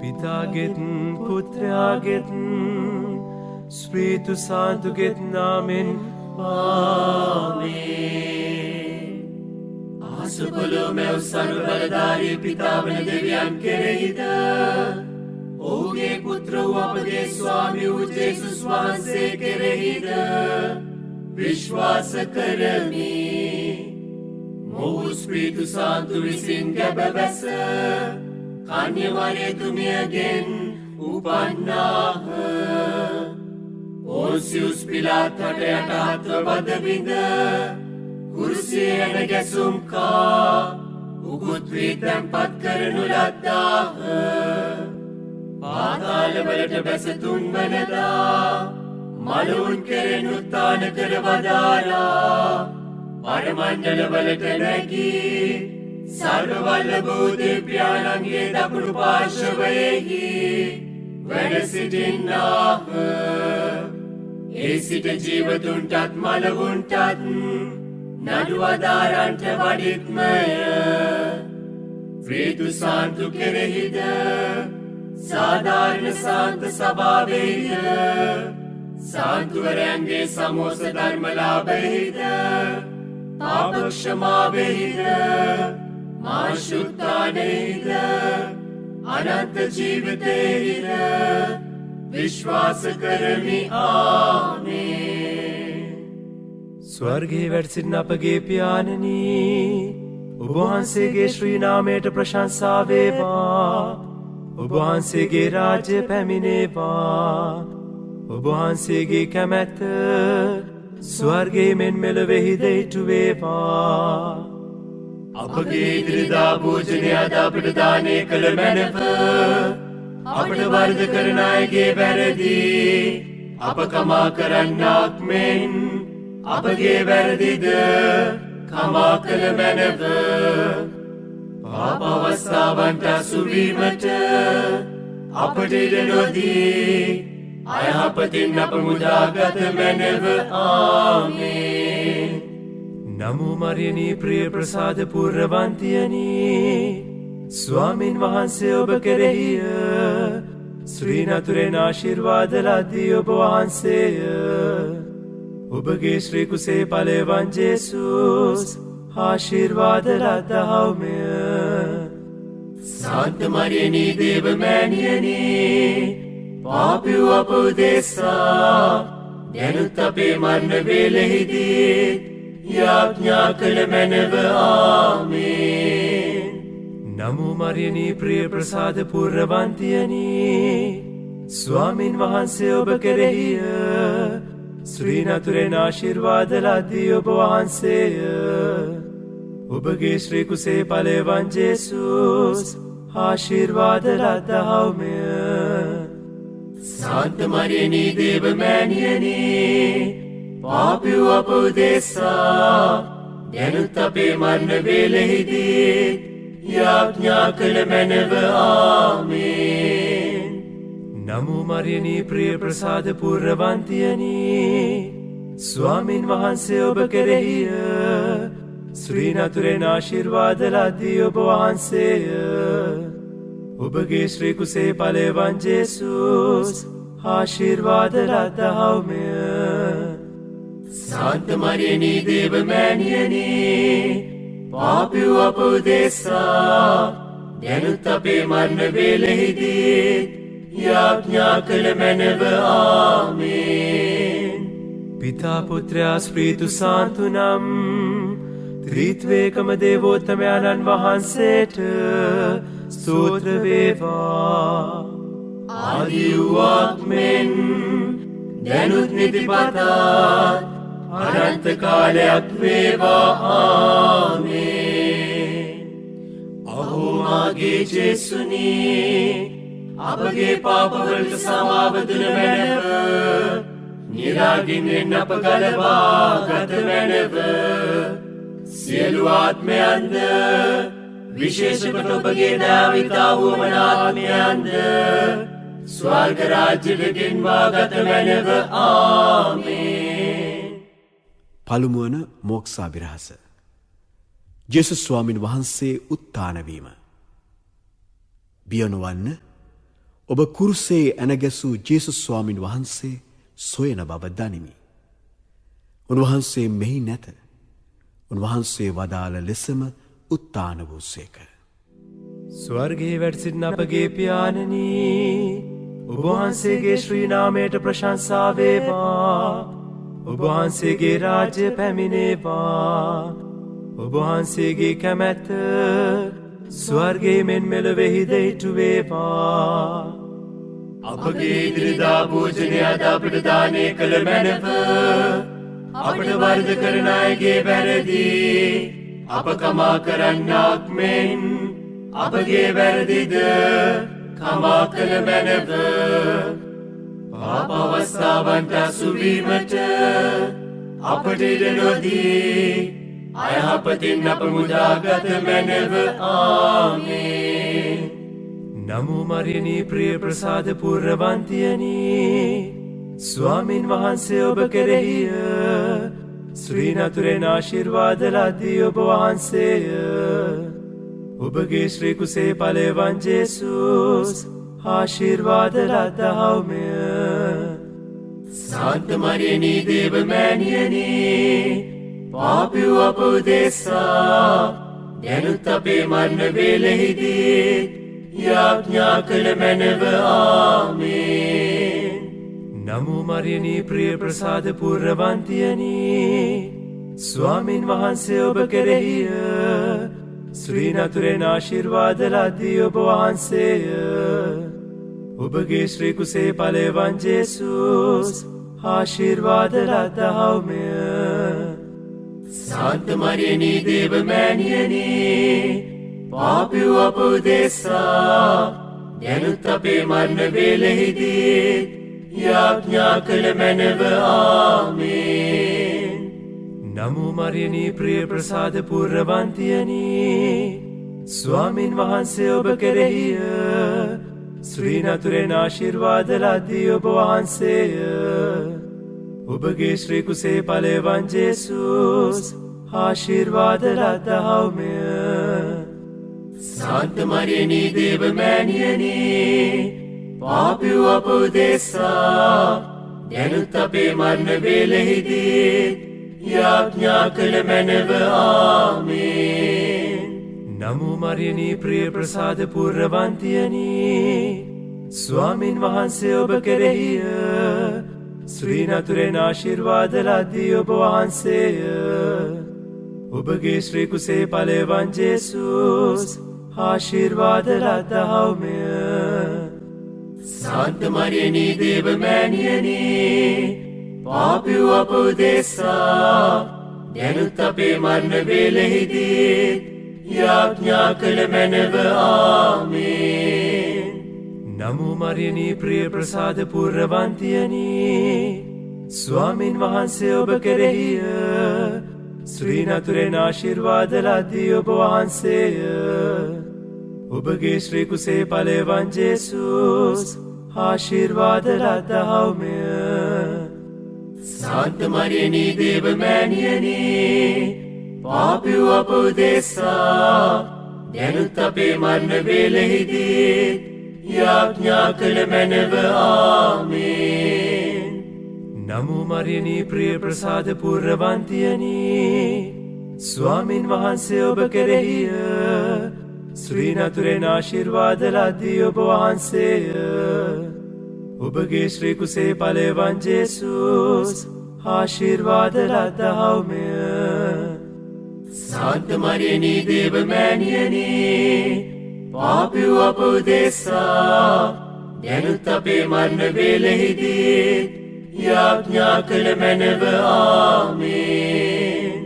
Pitáget, Putraget, Espírito Santo get namen. ආමේන්. ආසපොළොව මැව් සර්වබලධාරී පිතාවන දෙවියන් කෙරෙහිද ඔහුගේ පුත්‍ර වූ අපගේ ස්වාමී වූ ජේසුස් වහන්සේ කෙරෙහිද විශ්වාස කරමි. මොහු ස්පීරිතු සාන්තු විසින් ගැබවැස කන්‍ය මරියතුමියගෙන් උපන්නාහ. ඕසියුස් පිලාත් හට යටහත්ව වදවිඳ කුරුසියේ යන ගැසුම් කා උකුත් වී තැන්පත් කරනු ලද්දාහ. පාතාලවලට බැස තුන්වනදා මලවුන් කෙරෙන් උත්ථාන කර වදාරා පරමණ්ඩලවලට නැගී සර්වවල්ලභ වූ දෙවියන්ගේ දකුණු පාර්ශවයෙහි වැඩ සිටින්නාහ. ඒ සිට ජීවතුන්ටත් මලවුන්ටත් නඩු අදාරන්ට වඩිත්මය. ශ්‍රීතු සාන්තු කෙරෙහිද සාධාරණ සාන්ත සභාවෙහිද සාන්තුවරයන්ගේ සමෝස ධර්මලාභෙහිද පාපක්ෂමාවෙහිද මාශුත්තානෙහිද අනන්ත ජීවිතයෙහිද විශ්වාස කරමි. ආමේන්. ස්වර්ගයේ වැඩ සිටින අපගේ පියාණනි, ඔබ වහන්සේගේ ශ්‍රී නාමයට ප්‍රශංසා වේවා. ඔබ වහන්සේගේ රාජ්‍ය පැමිණේවා. ඔබ වහන්සේගේ කැමැත්ත ස්වර්ගයේ මෙන් මෙලොවෙහිද ඉටු වේවා. අපගේ ඉදිරිදා භෝජනය අද අපට දානය කළ මැනව අපට වරද කරන අයගේ වැරදි අප කමා කරන්නාක් මෙන් අපගේ වැරදිද කමා කළ මැනව. පාප අවස්ථාවන්ට අසුවීමට අපට ඉඩ නොදී අයහපතින් අප මුදාගත මැනව. ආමේන්. නමෝ මරියනී ප්‍රිය ප්‍රසාද පූර්ණවන්තියනි, ස්වාමින් වහන්සේ ඔබ කෙරෙහිය. ශ්‍රී නතුරෙන් ආශිර්වාද ලද්දී ඔබ වහන්සේය. ඔබගේ ශ්‍රී කුසේ ඵලයවන් ජේසුස් ආශිර්වාද ලද්දහවුමය. සාන්ත මරියනී දේව මෑණියනි, පාපී වූ අප උදෙසා දැනුත් අපේ මරණ වේලෙහිදී යාඥා කළ මැනව. ආමේන්. නමෝ මරියනී ප්‍රිය ප්‍රසාද පූර්ණවන්තියනි, ස්වාමින් වහන්සේ ඔබ කෙරෙහිය. ශ්‍රී නතුරෙන් ආශිර්වාද ලද්දී ඔබ වහන්සේය. ඔබගේ ශ්‍රී කුසේ ඵලයවන් ජේසුස් ආශිර්වාද ලද්දහවුමය. සාන්ත මරියනී දේව මෑණියනි, පාපී වූ අප උදෙසා දැනුත් අපේ මරණ වේලෙහිදී යාඥා කළ මැනව. ආමේන්. නමෝ මරියනී ප්‍රිය ප්‍රසාද පූර්ණවන්තියනි, ස්වාමින් වහන්සේ ඔබ කෙරෙහිය. ශ්‍රී නතුරෙන් ආශිර්වාද ලද්දී ඔබ වහන්සේය. ඔබගේ ශ්‍රී කුසේ ඵලයවන් ජේසුස් ආශිර්වාද ලද්දහවුමය. සාන්ත මරියනී දේව මෑණියනි, පාපී වූ අප උදෙසා දැනුත් අපේ මරණ වේලෙහිදී යාඥා කළ මැනව. ආමේන්. පිතා පුත්‍රයා ස්පීරිතු සාන්තු නම් ත්‍රිත්වේකම දේවෝත්තමයන්න් වහන්සේට ස්තෝත්‍ර වේවා. ආදි වූවක් මෙන් දැනුත් නිතිපතත් අනන්ත කාලයක් වේවා. ආමේන්. අහෝ මාගේ ජේසුනි, අපගේ පාපවලට සමාව දුන මැනව. නිරාගින්නෙන් අප ගලවා ගත මැනව. සියලු ආත්මයන්ද විශේෂකොට ඔබගේ දාවිතා වුවමනාත්මයන්ද ස්වර්ග රාජ්‍යෙට ගෙන්වා ගත මැනව. ආමේන්. පළමුවන මෝක්ෂාභිරහස. ජේසුස් ස්වාමින් වහන්සේ උත්ථාන වීම. බිය නොවන්න, ඔබ කුරුසේ ඇනගැසූ ජේසුස් ස්වාමින් වහන්සේ සොයන බව දනිමි. උන්වහන්සේ මෙහි නැත. උන්වහන්සේ වදාළ ලෙසම උත්තාන වූසේක. ස්වර්ගයේ වැඩ සිටින අපගේ පියාණනී, ඔබ වහන්සේගේ ශ්‍රී නාමයට ප්‍රශංසා වේවා. ඔබ වහන්සේගේ රාජ්‍ය පැමිණේවා. ඔබ වහන්සේගේ කැමැත්ත ස්වර්ගයේ මෙන් මෙලොවෙහිද ඉටු වේවා. අපගේ ඉදිරිදා භෝජනය අද අපට දානය කළ මැනව. අපට වරද කරන අයගේ වැරදි අප කමා කරන්නාක් මෙන් අපගේ වැරදිද කමා කළ මැනව. පාප අවස්ථාවන්ට අසුවීමට අපට ඉඩ නොදී අයහපතින් අප මුදාගත මැනව. ආමේන්. නමෝ මරියනී ප්‍රිය ප්‍රසාද පූර්ණවන්තියනී, ස්වාමින් වහන්සේ ඔබ කෙරෙහිය. ශ්‍රී නතුරෙන් ආශිර්වාද ලද්දී ඔබ වහන්සේය. ඔබගේ ශ්‍රී කුසේ ඵලය වන් ජේසුස් ආශිර්වාද ලද්දහවුමය. සාන්ත මරියනී දේව මෑණියනී, පාපී වූ අප උදෙසා දැනුත් අපේ මරණ වේලෙහිදී යාඥා කළ මැනව. ආමේන්. නමෝ මරියනී ප්‍රිය ප්‍රසාද පූර්ණවන්තියනී, ස්වාමින් වහන්සේ ඔබ කෙරෙහිය. ශ්‍රී නතුරෙන් ආශිර්වාද ලද්දී ඔබ වහන්සේය. ඔබගේ ශ්‍රී කුසේ ඵලය වන් ජේසුස් ආශිර්වාද ලද්දහවුමය. සාන්ත මරියනී දේව මෑණියනී, පාපී වූ අප උදෙසා දැනුත් අපේ මරණ වේලෙහිදී යාඥා කළ මැනව. ආමේන්. නමෝ මරියනී ප්‍රිය ප්‍රසාද පූර්ණවන්තියනී, ස්වාමින් වහන්සේ ඔබ කෙරෙහිය. ශ්‍රී නතුරෙන් ආශිර්වාද ලද්දී ඔබ වහන්සේය. ඔබගේ ශ්‍රී කුසේ ඵලය වන් ජේසුස් ආශිර්වාද ලද්දහවුමය. සාන්ත මරියනී දේව මෑණියනී, පාපී වූ අප උදෙසා දැනුත් අපේ මරණ වේලෙහිදී යාඥා කළ මැනව. ආමේන්. නමෝ මරියනී ප්‍රිය ප්‍රසාද පූර්ණවන්තියනී, ස්වාමින් වහන්සේ ඔබ කෙරෙහිය. ශ්‍රී නතුරෙන් ආශිර්වාද ලද්දී ඔබ වහන්සේය. ඔබගේ ශ්‍රී කුසේ ඵලය වන් ජේසුස් ආශිර්වාද ලද්දහවුමය. සාන්ත මරියනී දේව මෑණියනී, පාපී වූ අප උදෙසා දැනුත් අපේ මරණ වේලෙහිදී යාඥා කළ මැනව. ආමේන්. නමෝ මරියනී ප්‍රිය ප්‍රසාද පූර්ණවන්තියනී, ස්වාමින් වහන්සේ ඔබ කෙරෙහිය. ශ්‍රී නතුරෙන් ආශිර්වාද ලද්දී ඔබ වහන්සේය. ඔබගේ ශ්‍රී කුසේ ඵලය වන් ජේසුස් ආශිර්වාද ලද්දහවුමය. සාන්ත මරියනී දේව මෑණියනී, පාපී වූ අප උදෙසා දැනුත් අපේ මරණ වේලෙහිදී යාඥා කළ මැනව. ආමේන්. නමෝ මරියනී ප්‍රිය ප්‍රසාද පූර්ණවන්තියනී, ස්වාමින් වහන්සේ ඔබ කෙරෙහිය. ශ්‍රී නතුරෙන් ආශිර්වාද ලද්දී ඔබ වහන්සේය. ඔබගේ ශ්‍රී කුසේ ඵලය වන් ජේසුස් ආශිර්වාද ලද්දහවුමය. සාන්ත මරියනී දේව මෑණියනී, පාපී වූ අප උදෙසා දැනුත් අපේ මරණ වේලෙහිදී යාඥා කළ මැනව. ආමේන්.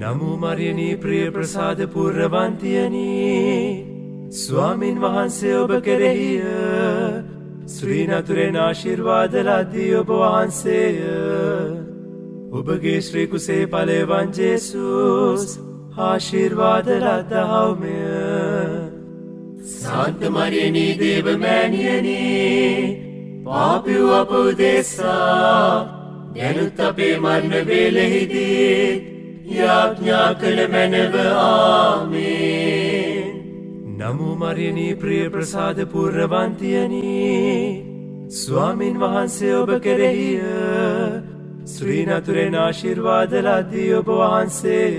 නමෝ මරියනී ප්‍රිය ප්‍රසාද පූර්ණවන්තියනී, ස්වාමින් වහන්සේ ඔබ කෙරෙහිය. ශ්‍රී නතුරෙන් ආශිර්වාද ලද්දී ඔබ වහන්සේය. ඔබගේ ශ්‍රී කුසේ ඵලය වන් ජේසුස් ආශිර්වාද ලද්දහවුමය. සාන්ත මරියනී දේව මෑණියනී, පාපී වූ අප උදෙසා දැනුත් අපේ මරණ වේලෙහිදී යාඥා කළ මැනව. ආමේන්. නමෝ මරියනී ප්‍රිය ප්‍රසාද පූර්ණවන්තියනි ස්වාමින් වහන්සේ ඔබ කෙරෙහිය ශ්‍රී නතුරෙන් ආශිර්වාද ලද්දී ඔබ වහන්සේය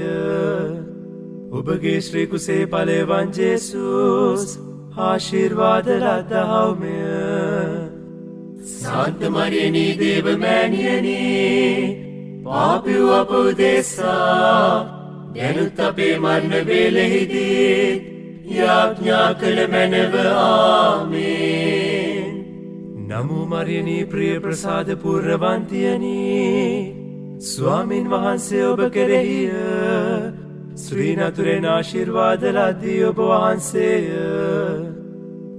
ඔබගේ ශ්‍රී කුසේ ඵලය වන් ජේසුස් ආශිර්වාද ලද්දහව්මය සාන්ත මරියනී දේව මෑණියනි පාපී අප උදෙසා දැනුත් අපේ මරණ වේලෙහිදී යාඥා කළ මැනව ආමේන් නමෝ මරියනී ප්‍රිය ප්‍රසාද පූර්ණවන්තියනි ස්වාමින් වහන්සේ ඔබ කෙරෙහිය ශ්‍රී නතුරෙන් ආශිර්වාද ලද්දී ඔබ වහන්සේය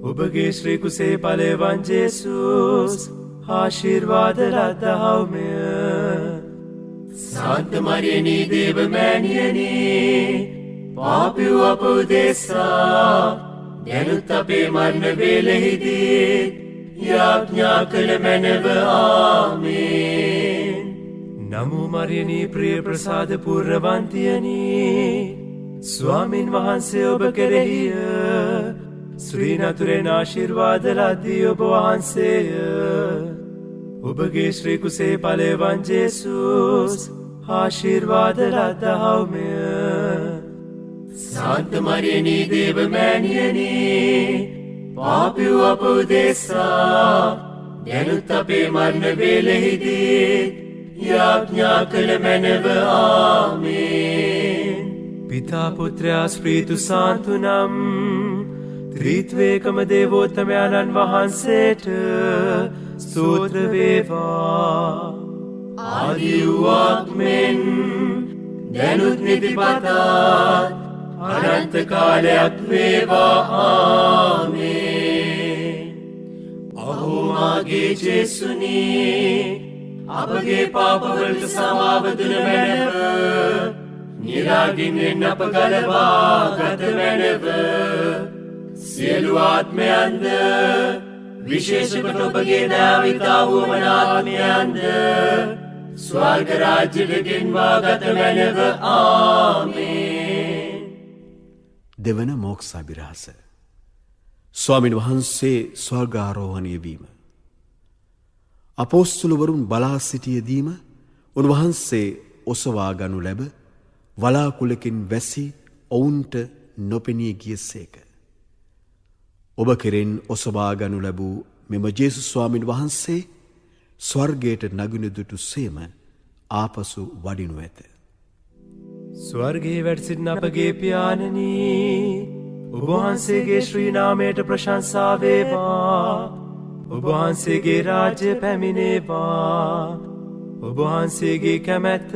ඔබගේ ශ්‍රී කුසේ ඵලය වන් ජේසුස් ආශිර්වාද ලද්දහව්මය සාන්ත මරියනී දේව මෑණියනි පාපී අප උදෙසා දැනුත් අපේ මරණ වේලෙහිදී යාඥා කළ මැනව ආමේන් නමෝ මරියනී ප්‍රිය ප්‍රසාද පූර්ණවන්තියනි ස්වාමින් වහන්සේ ඔබ කෙරෙහිය ශ්‍රී නතුරෙන් ආශිර්වාද ලද්දී ඔබ වහන්සේය ඔබගේ ශ්‍රී කුසේ ඵලය වන් ජේසුස් ආශිර්වාද ලද්දහව්මය සාන්ත මරියනී දේව මෑණියනි පාපී අප උදෙසා දැනුත් අපේ මරණ වේලෙහිදී යාඥා කළ මැනව ආමේන් පිතා පුත්‍රයා ස්පීතු සාන්තු නම් ත්‍රිත්වේකම දේවෝත්තමයන්න් වහන්සේට ස්තෝත්‍ර වේවා ආදි වූවක් මෙන් දැනුත් නිතිපතත් අනන්ත කාලයක් වේවා ආමේන් අහෝ මාගේ ජේසුනි අපගේ පාපවලට සමාව දුන මැනව නිරාගින්ෙන් අප ගලවා ගත මැනව සියලු ආත්මයන්ද විශේෂකොට ඔබගේ දාවිතා වුවමනාත්මයන්ද ස්වර්ග රාජ්‍යට ගෙන්වා ගත මැනව ආමේන් දෙවන මෝක්ෂාභිරහස ස්වාමීන් වහන්සේ ස්වර්ගාරෝහණය වීම අපොස්තුලවරුන් බලා සිටියදීම උන්වහන්සේ ඔසවා ගනු ලැබ වලාකුළකින් වැසි ඔවුන්ට නොපෙනී ගියසේක. ඔබ කෙරෙන් ඔසවා ගනු ලැබූ මෙම ජේසුස් ස්වාමීන් වහන්සේ ස්වර්ගයට නගින දුටු සේම ආපසු වඩිනු ඇත. ස්වර්ගයේ වැඩ සිටින අපගේ පියාණනී ඔබ වහන්සේගේ ශ්‍රී නාමයට ප්‍රශංසා වේවා ඔබ වහන්සේගේ රාජ්‍ය පැමිණේවා ඔබ වහන්සේගේ කැමැත්ත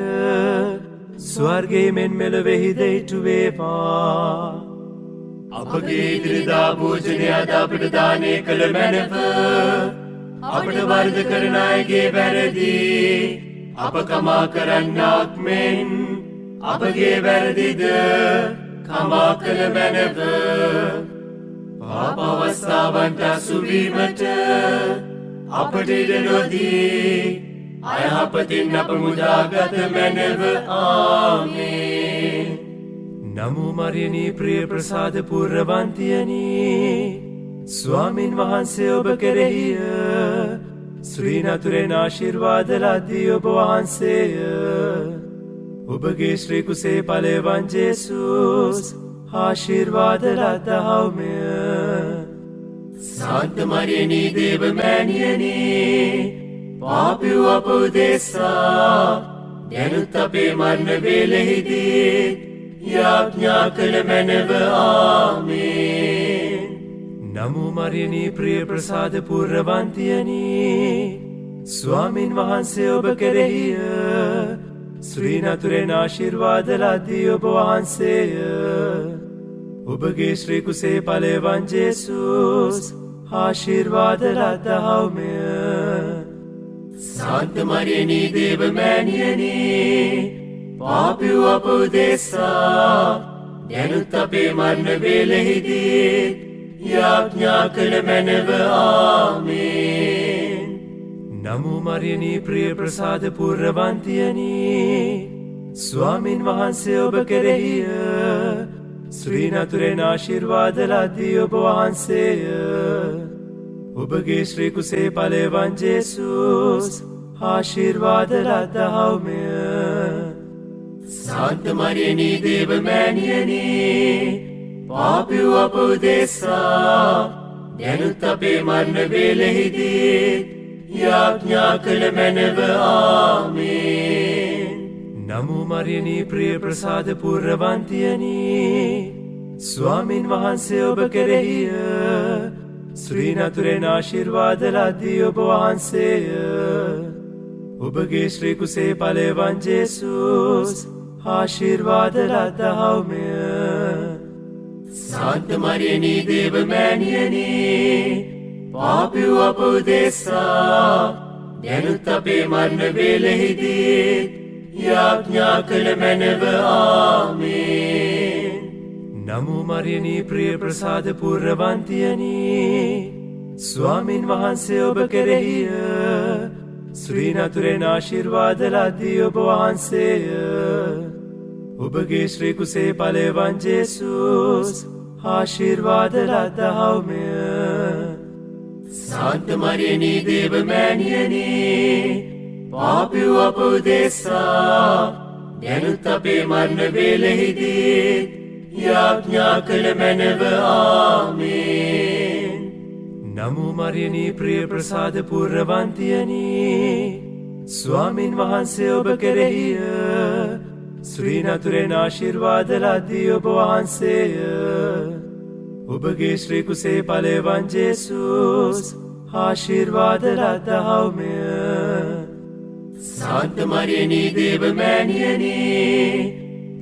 ස්වර්ගයේ මෙන් මෙලොවෙහිද ඉටු වේවා අපගේ ඉදිරිදා භෝජනය අද අපට දානය කළ මැනව අපට වරද කරන අයගේ වැරදි අප කමා කරන්නාක් මෙන් අපගේ වැරදිද කමා කළ මැනව පාප අවස්ථාවන්ට අසුවීමට අපට ඉඩ නොදී අයහපතින් අප මුදාගත මැනව ආමේන් නමෝ මරියනී ප්‍රිය ප්‍රසාද පූර්ණවන්තියනි ස්වාමින් වහන්සේ ඔබ කෙරෙහිය ශ්‍රී නතුරෙන් ආශිර්වාද ලද්දී ඔබ වහන්සේය ඔබගේ ශ්‍රී කුසේ ඵලය වන් ජේසුස් ආශිර්වාද ලද්දහව්මය සාන්ත මරියනී දේව මෑණියනි පාපී අප උදෙසා දැනුත් අපේ මරණ වේලෙහිදී යාඥා කළ මැනව ආමේන් නමෝ මරියනී ප්‍රිය ප්‍රසාද පූර්ණවන්තියනි ස්වාමින් වහන්සේ ඔබ කෙරෙහිය ශ්‍රී නතුරෙන් ආශිර්වාද ලද්දී ඔබ වහන්සේය ඔබගේ ශ්‍රී කුසේ ඵලය වන් ජේසුස් ආශිර්වාද ලද්දහව්මය සාන්ත මරියනී දේව මෑණියනි පාපී අප උදෙසා දැනුත් අපේ මරණ වේලෙහිදී යාඥා කළ මැනව ආමේන් නමෝ මරියනී ප්‍රිය ප්‍රසාද පූර්ණවන්තියනි ස්වාමින් වහන්සේ ඔබ කෙරෙහිය ශ්‍රී නතුරෙන් ආශිර්වාද ලද්දී ඔබ වහන්සේය. ඔබගේ ශ්‍රී කුසේ ඵලය වන් ජේසුස් ආශිර්වාද ලද්දහව්මය. සාන්ත මරියනි දේව මෑණියනි, පාපී අප උදෙසා දැනුත් අපේ මරණ වේලෙහිදී යාඥා කළ මැනව. ආමේන්. නමෝ මරියනි ප්‍රිය ප්‍රසාද පූර්ණවන්තියනි, ස්වාමින් වහන්සේ ඔබ කෙරෙහිය. ශ්‍රී නතුරෙන් ආශිර්වාද ලද්දී ඔබ වහන්සේය. ඔබගේ ශ්‍රී කුසේ ඵලය වන් ජේසුස් ආශිර්වාද ලද්දහව්මය. සාන්ත මරියනි දේව මෑණියනි, පාපී අප උදෙසා දැනුත් අපේ මරණ වේලෙහිදී යාඥා කළ මැනව. ආමේන්. නමෝ මරියනි ප්‍රිය ප්‍රසාද පූර්ණවන්තියනි, ස්වාමින් වහන්සේ ඔබ කෙරෙහිය. ශ්‍රී නතුරෙන් ආශිර්වාද ලද්දී ඔබ වහන්සේය. ඔබගේ ශ්‍රී කුසේ ඵලය වන් ජේසුස් ආශිර්වාද ලද්දහව්මය. සාන්ත මරියනි දේව මෑණියනි, පාපී අප උදෙසා දැනුත් අපේ මරණ වේලෙහිදී යාඥා කළ මැනව. ආමේන්. නමෝ මරියනි ප්‍රිය ප්‍රසාද පූර්ණවන්තියනි, ස්වාමින් වහන්සේ ඔබ කෙරෙහිය. ශ්‍රී නතුරෙන් ආශිර්වාද ලද්දී ඔබ වහන්සේය. ඔබගේ ශ්‍රී කුසේ ඵලය වන් ජේසුස් ආශිර්වාද ලද්දහව්මය. සාන්ත මරියනි දේව මෑණියනි,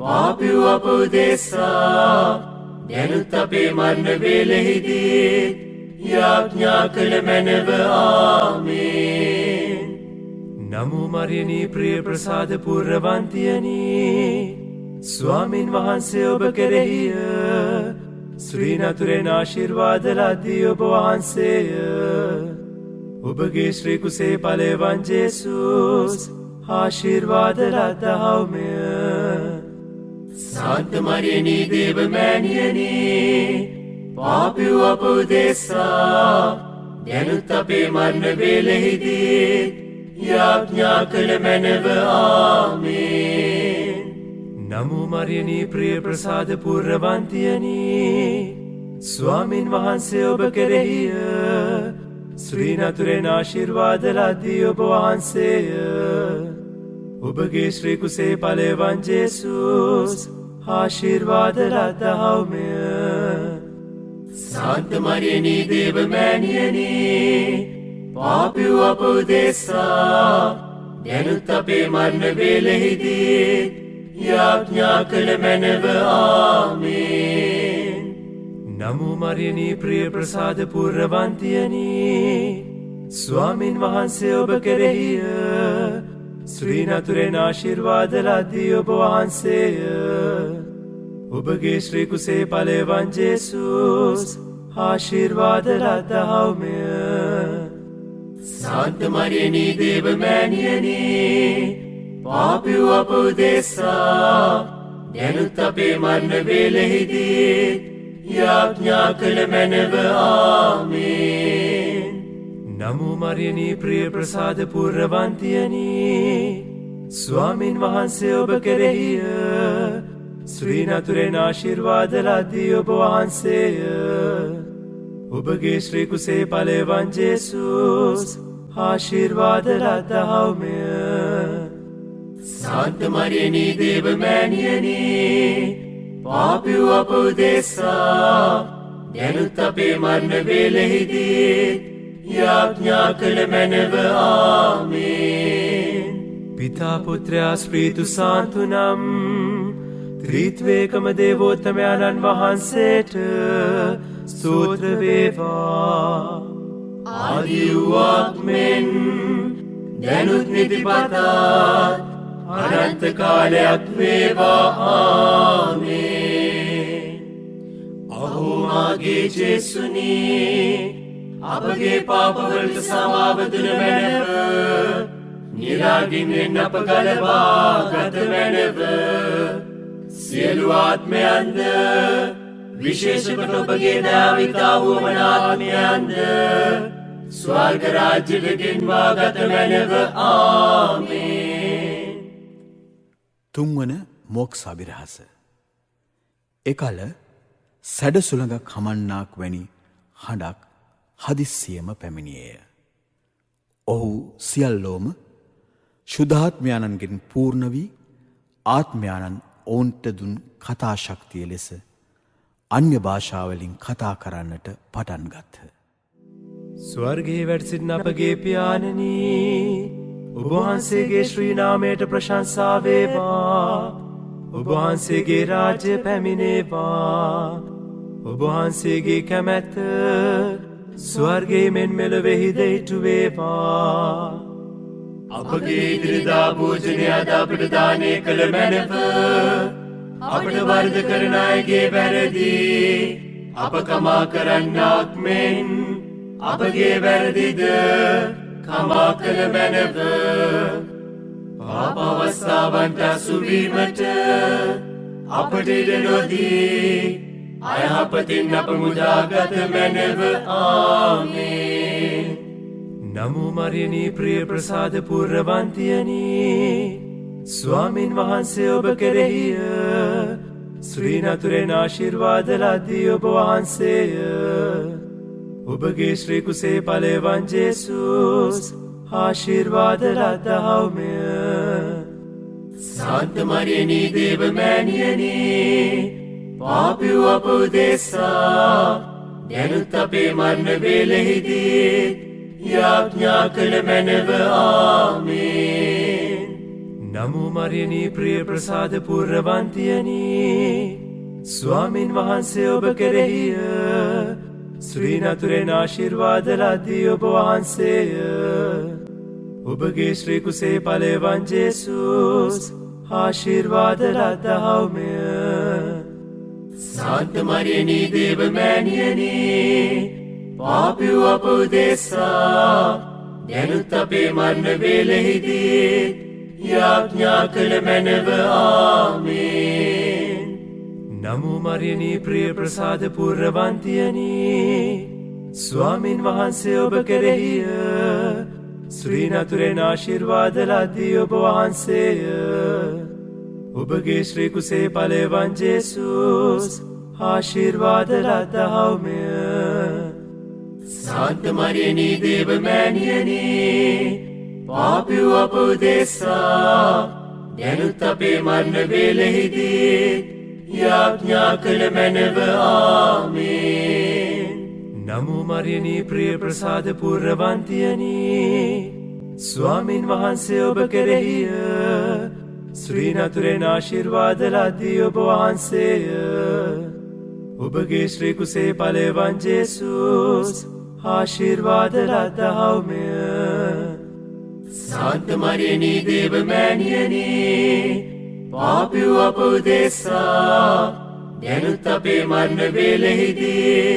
පාපී අප උදෙසා දැනුත් අපේ මරණ වේලෙහිදී යාඥා කළ මැනව. ආමේන්. නමෝ මරියනි ප්‍රිය ප්‍රසාද පූර්ණවන්තියනි, ස්වාමින් වහන්සේ ඔබ කෙරෙහිය. ශ්‍රී නතුරෙන් ආශිර්වාද ලද්දී ඔබ වහන්සේය. ඔබගේ ශ්‍රී කුසේ ඵලය වන් ජේසුස් ආශිර්වාද ලද්දහව්මය. සාන්ත මරියනි දේව මෑණියනි, පාපී අප උදෙසා දැනුත් අපේ මරණ වේලෙහිදී යාඥා කළ මැනව. ආමේන්. නමෝ මරියනි ප්‍රිය ප්‍රසාද පූර්ණවන්තියනි, ස්වාමින් වහන්සේ ඔබ කෙරෙහිය. ශ්‍රී නතුරෙන් ආශිර්වාද ලද්දී ඔබ වහන්සේය. ඔබගේ ශ්‍රී කුසේ ඵලය වන් ජේසුස් ආශිර්වාද ලද්දහව්මය. සාන්ත මරියනි දේව මෑණියනි, පාපී අප උදෙසා දැනුත් අපේ මරණ වේලෙහිදී යාඥා කළ මැනව. ආමේන්. නමෝ මරියනි ප්‍රිය ප්‍රසාද පූර්ණවන්තියනි, ස්වාමින් වහන්සේ ඔබ කෙරෙහිය. ශ්‍රී නතුරෙන් ආශිර්වාද ලද්දී ඔබ වහන්සේය. ඔබගේ ශ්‍රී කුසේ ඵලය වන් ජේසුස් ආශිර්වාද ලද්දහව්මය. සාන්ත මරියනි දේව මෑණියනි, පාපී අප උදෙසා දැනුත් අපේ මරණ වේලෙහිදී යාඥා කළ මැනව. ආමේන්. නමෝ මරියනි ප්‍රිය ප්‍රසාද පූර්ණවන්තියනි, ස්වාමින් වහන්සේ ඔබ කෙරෙහිය. ශ්‍රී නතුරෙන් ආශිර්වාද ලද්දී ඔබ වහන්සේය. ඔබගේ ශ්‍රී කුසේ ඵලය වන් ජේසුස් ආශිර්වාද ලද්දහව්මය. සාන්ත මරියනි දේව මෑණියනි, පාපී අප උදෙසා දැනුත් අපේ මරණ වේලෙහිදී යාඥා කළ මැනව. ආමේන්. පිතා පුත්‍රයා ස්ප්‍රීතු සාන්තු නම් ත්‍රිත්වේකම දේවෝත්තමයන්න් වහන්සේට ස්තෝත්‍ර වේවා. ආදි වූවක් මෙන් දැනුත් නිතිපතත් අනන්ත කාලයක් වේවා. ආමේන්. අහෝ මාගේ ජේසුනි, අපගේ පාපවලට සමාව දුන මැනව, නිරාගින්ෙන් අප ගලවා ගත මැනව. සියලු ආත්මයන්ද විශේෂ කොට ඔබගේ දාවිතා වුවමනාත්මයන්ද ස්වර්ග රාජ්‍යට ගෙන්වා ගත මැනව. ආමේන්. තුන්වන මෝක්ෂ අභිරහස. එකල සැඩ සුළඟක් හමන්නාක් වැනි හඬක් හදිස්සියම පැමිණියේය. ඔහු සියල්ලෝම ශුද්ධාත්මයාණන්ගෙන් පූර්ණ වී ආත්මයාණන් ඔවුන්ට දුන් කතා ශක්තිය ලෙස අන්‍ය භාෂාවලින් කතා කරන්නට පටන් ගත්හ. ස්වර්ගයේ වැඩසිටින අපගේ පියාණනී, ඔබ වහන්සේගේ ශ්‍රී නාමයට ප්‍රශංසා වේවා. ඔබ වහන්සේගේ රාජ්‍ය පැමිණේවා. ඔබ වහන්සේගේ කැමැත්ත ස්වර්ගයේ මෙන් මෙලොවෙහිද ඉටු වේවා. අපගේ ඉදිරිදා භෝජනය අද අපට දානය කළ මැනව. අපට වරද කරන අයගේ වැරදි අප කමා කරන්නාක් මෙන් අපගේ වැරදිද කමා කළ මැනව. පාප අවස්ථාවන්ට අසුවීමට අපට ඉඩ නොදී අයහපතින් අප මුදාගත මැනව. ආමේන්. නමෝ මරියනී ප්‍රිය ප්‍රසාද පූර්ණවන්තියනී, ස්වාමින් වහන්සේ ඔබ කෙරෙහිය. ශ්‍රී නතුරෙන් ආශිර්වාද ලද්දී ඔබ වහන්සේය. ඔබගේ ශ්‍රී කුසේ ඵලයවන් ජේසුස් ආශිර්වාද ලද්දහවුමය. සාන්ත මරියනී දේව මෑණියනී, පාපී වූ අප උදෙසා දැනුත් අපේ මරණ වේලෙහිදී යාඥා කළ මැනව. ආමේන්. නමෝ මරියනී ප්‍රිය ප්‍රසාද පූර්ණවන්තියනී, ස්වාමින් වහන්සේ ඔබ කෙරෙහිය. ශ්‍රී නතුරෙන් ආශිර්වාද ලද්දී ඔබ වහන්සේය. ඔබගේ ශ්‍රී කුසේ ඵලයවන් ජේසුස් ආශිර්වාද ලද්දහවුමය. සාන්ත මරියනී දේව මෑණියනී, පාපී වූ අප උදෙසා දැනුත් අපේ මරණ වේලෙහිදී යාඥා කළ මැනව. ආමේන්. නමෝ මරියනී ප්‍රිය ප්‍රසාද පූර්ණවන්තියනී, ස්වාමින් වහන්සේ ඔබ කෙරෙහිය. ශ්‍රී නතුරෙන් ආශිර්වාද ලද්දී ඔබ වහන්සේය. ඔබගේ ශ්‍රී කුසේ ඵලයවන් ජේසුස් ආශිර්වාද ලද්දහවුමය. සාන්ත මරියනී දේව මෑණියනී, පාපී වූ අප උදෙසා දැනුත් අපේ මරණ වේලෙහිදී යාඥා කළ මැනව. ආමේන්. නමෝ මරියනී ප්‍රිය ප්‍රසාද පූර්ණවන්තියනී, ස්වාමින් වහන්සේ ඔබ කෙරෙහිය. ශ්‍රී නතුරෙන් ආශිර්වාද ලද්දී ඔබ වහන්සේය. ඔබගේ ශ්‍රී කුසේ ඵලයවන් ජේසුස් ආශිර්වාද ලද්දහවුමය. සාන්ත මරියනී දේව මෑණියනී, පාපී වූ අප උදෙසා දැනුත් අපේ මරණ වේලෙහිදී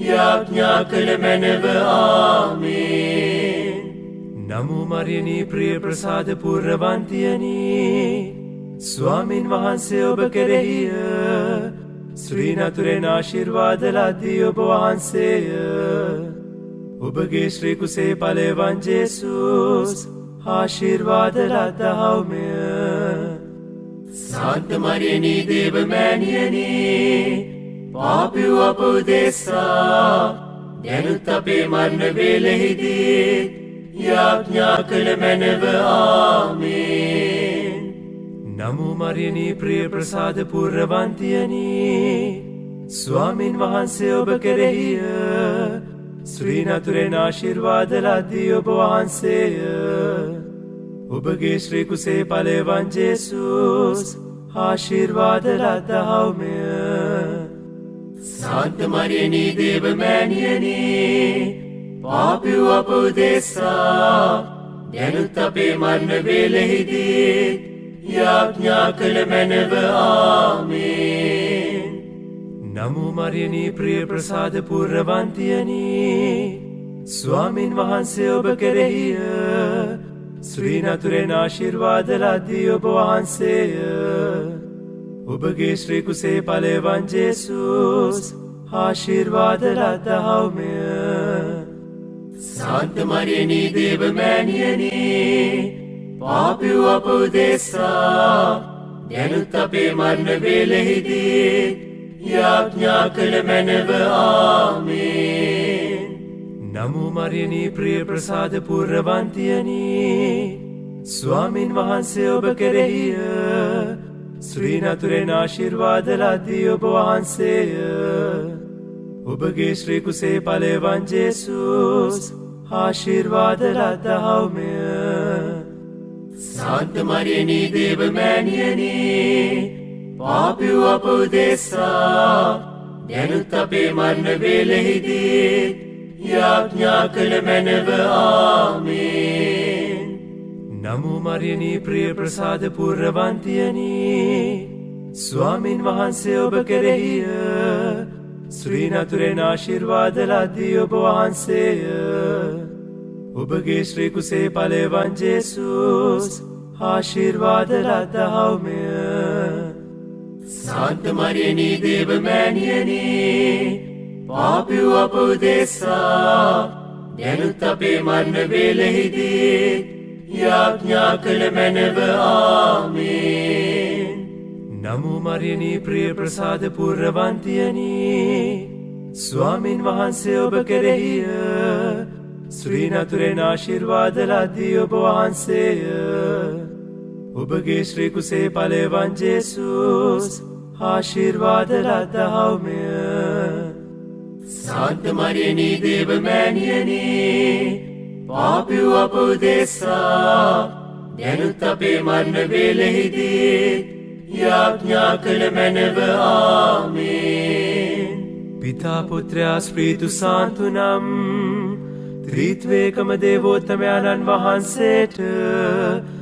යාඥා කළ මැනව. ආමේන්. නමෝ මරියනී ප්‍රිය ප්‍රසාද පූර්ණවන්තියනී, ස්වාමින් වහන්සේ ඔබ කෙරෙහිය. ශ්‍රී නතුරෙන් ආශිර්වාද ලද්දී ඔබ වහන්සේය. ඔබගේ ශ්‍රී කුසේ ඵලයවන් ජේසුස් ආශිර්වාද ලද්දහවුමය. සාන්ත මරියනී දේව මෑණියනී, පාපී වූ අප උදෙසා දැනුත් අපේ මරණ වේලෙහිදී යාඥා කළ මැනව. ආමේන්. නමෝ මරියනී ප්‍රිය ප්‍රසාද පූර්ණවන්තියනී, ස්වාමින් වහන්සේ ඔබ කෙරෙහිය. ශ්‍රී නතුරෙන් ආශිර්වාද ලද්දී ඔබ වහන්සේය. ඔබගේ ශ්‍රී කුසේ ඵලයවන් ජේසුස් ආශිර්වාද ලද්දහවුමය. සාන්ත මරියනී දේව මෑණියනී, පාපී වූ අප උදෙසා දැනුත් අපේ මරණ වේලෙහිදී යාඥා කළ මැනව. ආමේන්. නමෝ මරියනී ප්‍රිය ප්‍රසාද පූර්ණවන්තියනී, ස්වාමින් වහන්සේ ඔබ කෙරෙහිය. ශ්‍රී නතුරෙන් ආශිර්වාද ලද්දී ඔබ වහන්සේය. ඔබගේ ශ්‍රී කුසේ ඵලෙවන් ජේසුස් ආශිර්වාද ලද්දහව්මය. සාන්ත මරියනී දේව මෑණියනී පාපී අප උදෙසා දැනුත් අපේ මරණ වේලෙහිදී යාඥා කළ මැනව. ආමේන්. නමෝ මරියනී ප්‍රිය ප්‍රසාද පූර්ණවන්තියනී ස්වාමින් වහන්සේ ඔබ කෙරෙහිය ශ්‍රී නතුරෙන් ආශිර්වාද ලද්දී ඔබ වහන්සේය. ඔබගේ ශ්‍රී කුසේ ඵලෙවන් ජේසුස් ආශිර්වාද ලද්දහව්මය. සාන්ත මරියනී දේව මෑණියනී පාපී අප උදෙසා දැනුත් අපේ මරණ වේලෙහිදී යාඥා කළ මැනව. ආමේන්. නමෝ මරියනී ප්‍රිය ප්‍රසාද පූර්ණවන්තියනී ස්වාමින් වහන්සේ ඔබ කෙරෙහිය ශ්‍රී නතුරෙන් ආශිර්වාද ලද්දී ඔබ වහන්සේය. ඔබගේ ශ්‍රී කුසේ ඵලෙවන් ජේසුස් ආශිර්වාද ලද්දහව්මය. සාන්ත මරියනී දේව මෑණියනී පාපී අප උදෙසා දැනුත් අපේ මරණ වේලෙහිදී යාඥා කළ මැනව. ආමේන්. නමෝ මරියනී ප්‍රිය ප්‍රසාද පූර්ණවන්තියනී ස්වාමින් වහන්සේ ඔබ කෙරෙහිය ශ්‍රී නතුරෙන් ආශිර්වාද ලද්දී ඔබ වහන්සේය. ඔබගේ ශ්‍රී කුසේ ඵලෙවන් ජේසුස් ආශිර්වාද ලද්දහව්මය. සාන්ත මරියනී දේව මෑණියනී පාපී අප උදෙසා දැනුත් අපේ මරණ වේලෙහිදී යාඥා කළ මැනව. ආමේන්. පිතා පුත්‍රයා ස්ප්‍රීතු සාන්තු නම් ත්‍රිත්වේකම දේවෝත්තමයන්න් වහන්සේට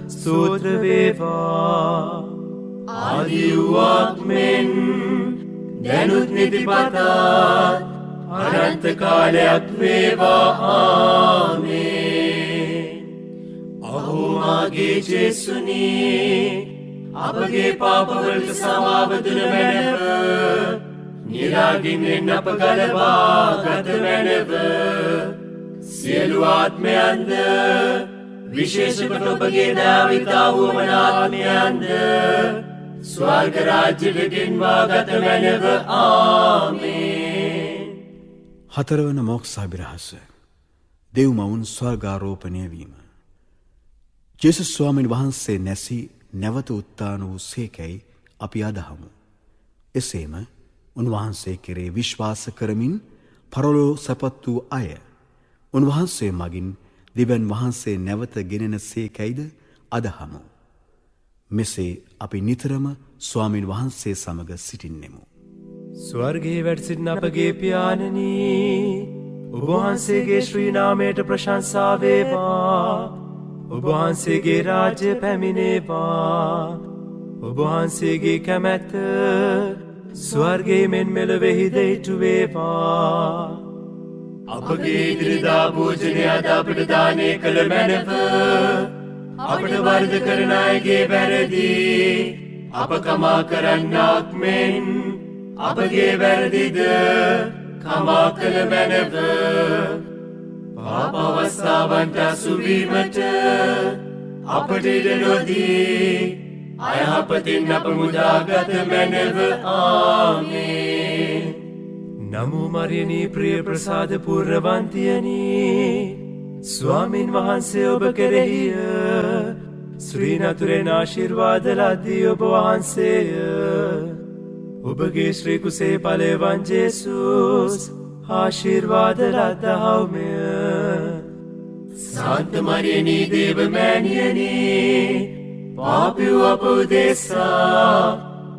ස්තෝත්‍ර වේවා. ආදි වූවක් මෙන් දැනුත් නිතිපතා අනන්ත කාලයක් වේවා. ආමේන්. අහෝ මාගේ ජේසුනී අපගේ පාපවලට සමාව දුන මැනව නිරාගින්ෙන් අප ගලවා ගත මැනව. සියලු ආත්මයන්ද විශේෂ කොට ඔබගේ දාවිතා වුවමනාත්මයන්ද ස්වර්ග රාජ්‍යට ගෙන්වා ගත මැනව. ආමේන්. හතරවන මොක්ෂාභිරහස දෙව් මවුන් ස්වර්ගාරෝපණය වීම. ජේසුස් ස්වාමීන් වහන්සේ නැසී නැවත උත්ථාන වූ සේකැයි අපි අදහමු. එසේම උන්වහන්සේ කෙරේ විශ්වාස කරමින් පරලෝ සැපත් වූ අය උන්වහන්සේ මගින් දෙවියන් වහන්සේ නැවත ගෙනෙන සේකැයිද අදහමු. මෙසේ අපි නිතරම ස්වාමීන් වහන්සේ සමග සිටින්නෙමු. ස්වර්ගයේ වැඩ සිටින අපගේ පියාණනී ඔබ වහන්සේගේ ශ්‍රී නාමයට ප්‍රශංසා වේවා. ඔබ වහන්සේගේ රාජ්‍ය පැමිණේවා. ඔබ වහන්සේගේ කැමැත්ත ස්වර්ගයේ මෙන් මෙලොවෙහිද ඉටු වේවා. අපගේ ඉදිරිදා භෝජනය අද අපට දානය කළ මැනව. අපට වරද කරන අයගේ වැරදි අප කමා කරන්නාක් මෙන් අපගේ වැරදිද කමා කළ මැනව. පාප අවස්ථාවන්ට අසුවීමට අපට ඉඩ නොදී අයහපතින් අප මුදාගත මැනව. ආමේන්. නමෝ මරියනී ප්‍රිය ප්‍රසාද පූර්ණවන්තියනී ස්වාමින් වහන්සේ ඔබ කෙරෙහිය ශ්‍රී නතුරෙන් ආශිර්වාද ලද්දී ඔබ වහන්සේය. ඔබගේ ශ්‍රී කුසේ ඵලෙවන් ජේසුස් ආශිර්වාද ලද්දහව්මය. සාන්ත මරියනී දේව මෑණියනී පාපී අප උදෙසා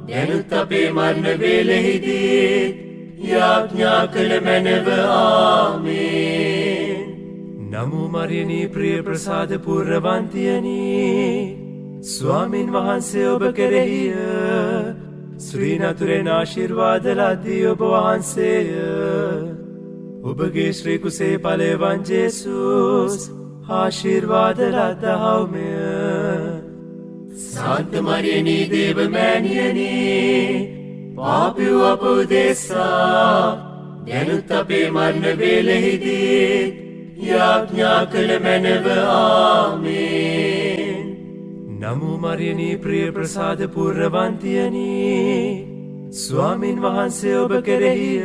දැනුත් අපේ මරණ වේලෙහිදී යාඥා කළ මැනව. ආමේන්. නමෝ මරියනී ප්‍රිය ප්‍රසාද පූර්ණවන්තියනී ස්වාමින් වහන්සේ ඔබ කෙරෙහිය ශ්‍රී නතුරෙන් ආශිර්වාද ලද්දී ඔබ වහන්සේය. ඔබගේ ශ්‍රී කුසේ ඵලෙවන් ජේසුස් ආශිර්වාද ලද්දහව්මය. සාන්ත මරියනී දේව මෑණියනී පාපිව අප උදෙසා දැනුත් අපේ මරණ වේලෙහිදී යාඥා කළ මැනව ආමේන්. නමෝ මරියනී ප්‍රිය ප්‍රසාද පූර්ණවන්තියනී ස්වාමින් වහන්සේ ඔබ කෙරෙහිය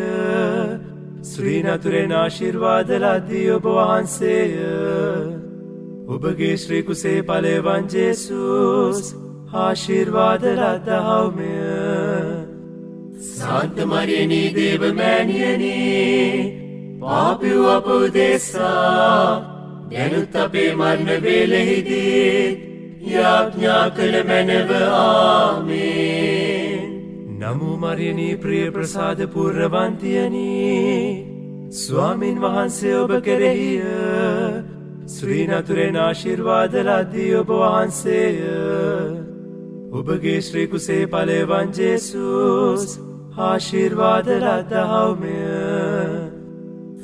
ශ්‍රී නතුරෙන් ආශිර්වාද ලද්දී ඔබ වහන්සේය. ඔබගේ ශ්‍රී කුසේ ඵලය වන් ජේසුස් ආශිර්වාද ලද්දහව්මය. සාන්ත මරියනී දේව මෑණියනී පාපිව අප උදෙසා දැනුත් අපේ මරණ වේලෙහිදී යාඥා කළ මැනව ආමේන්. නමෝ මරියනී ප්‍රිය ප්‍රසාද පූර්ණවන්තියනී ස්වාමින් වහන්සේ ඔබ කෙරෙහිය ශ්‍රී නතුරෙන් ආශිර්වාද ලද්දී ඔබ වහන්සේය. ඔබගේ ශ්‍රී කුසේ ඵලය වන් ජේසුස් ආශිර්වාද ලද්දහව්මය.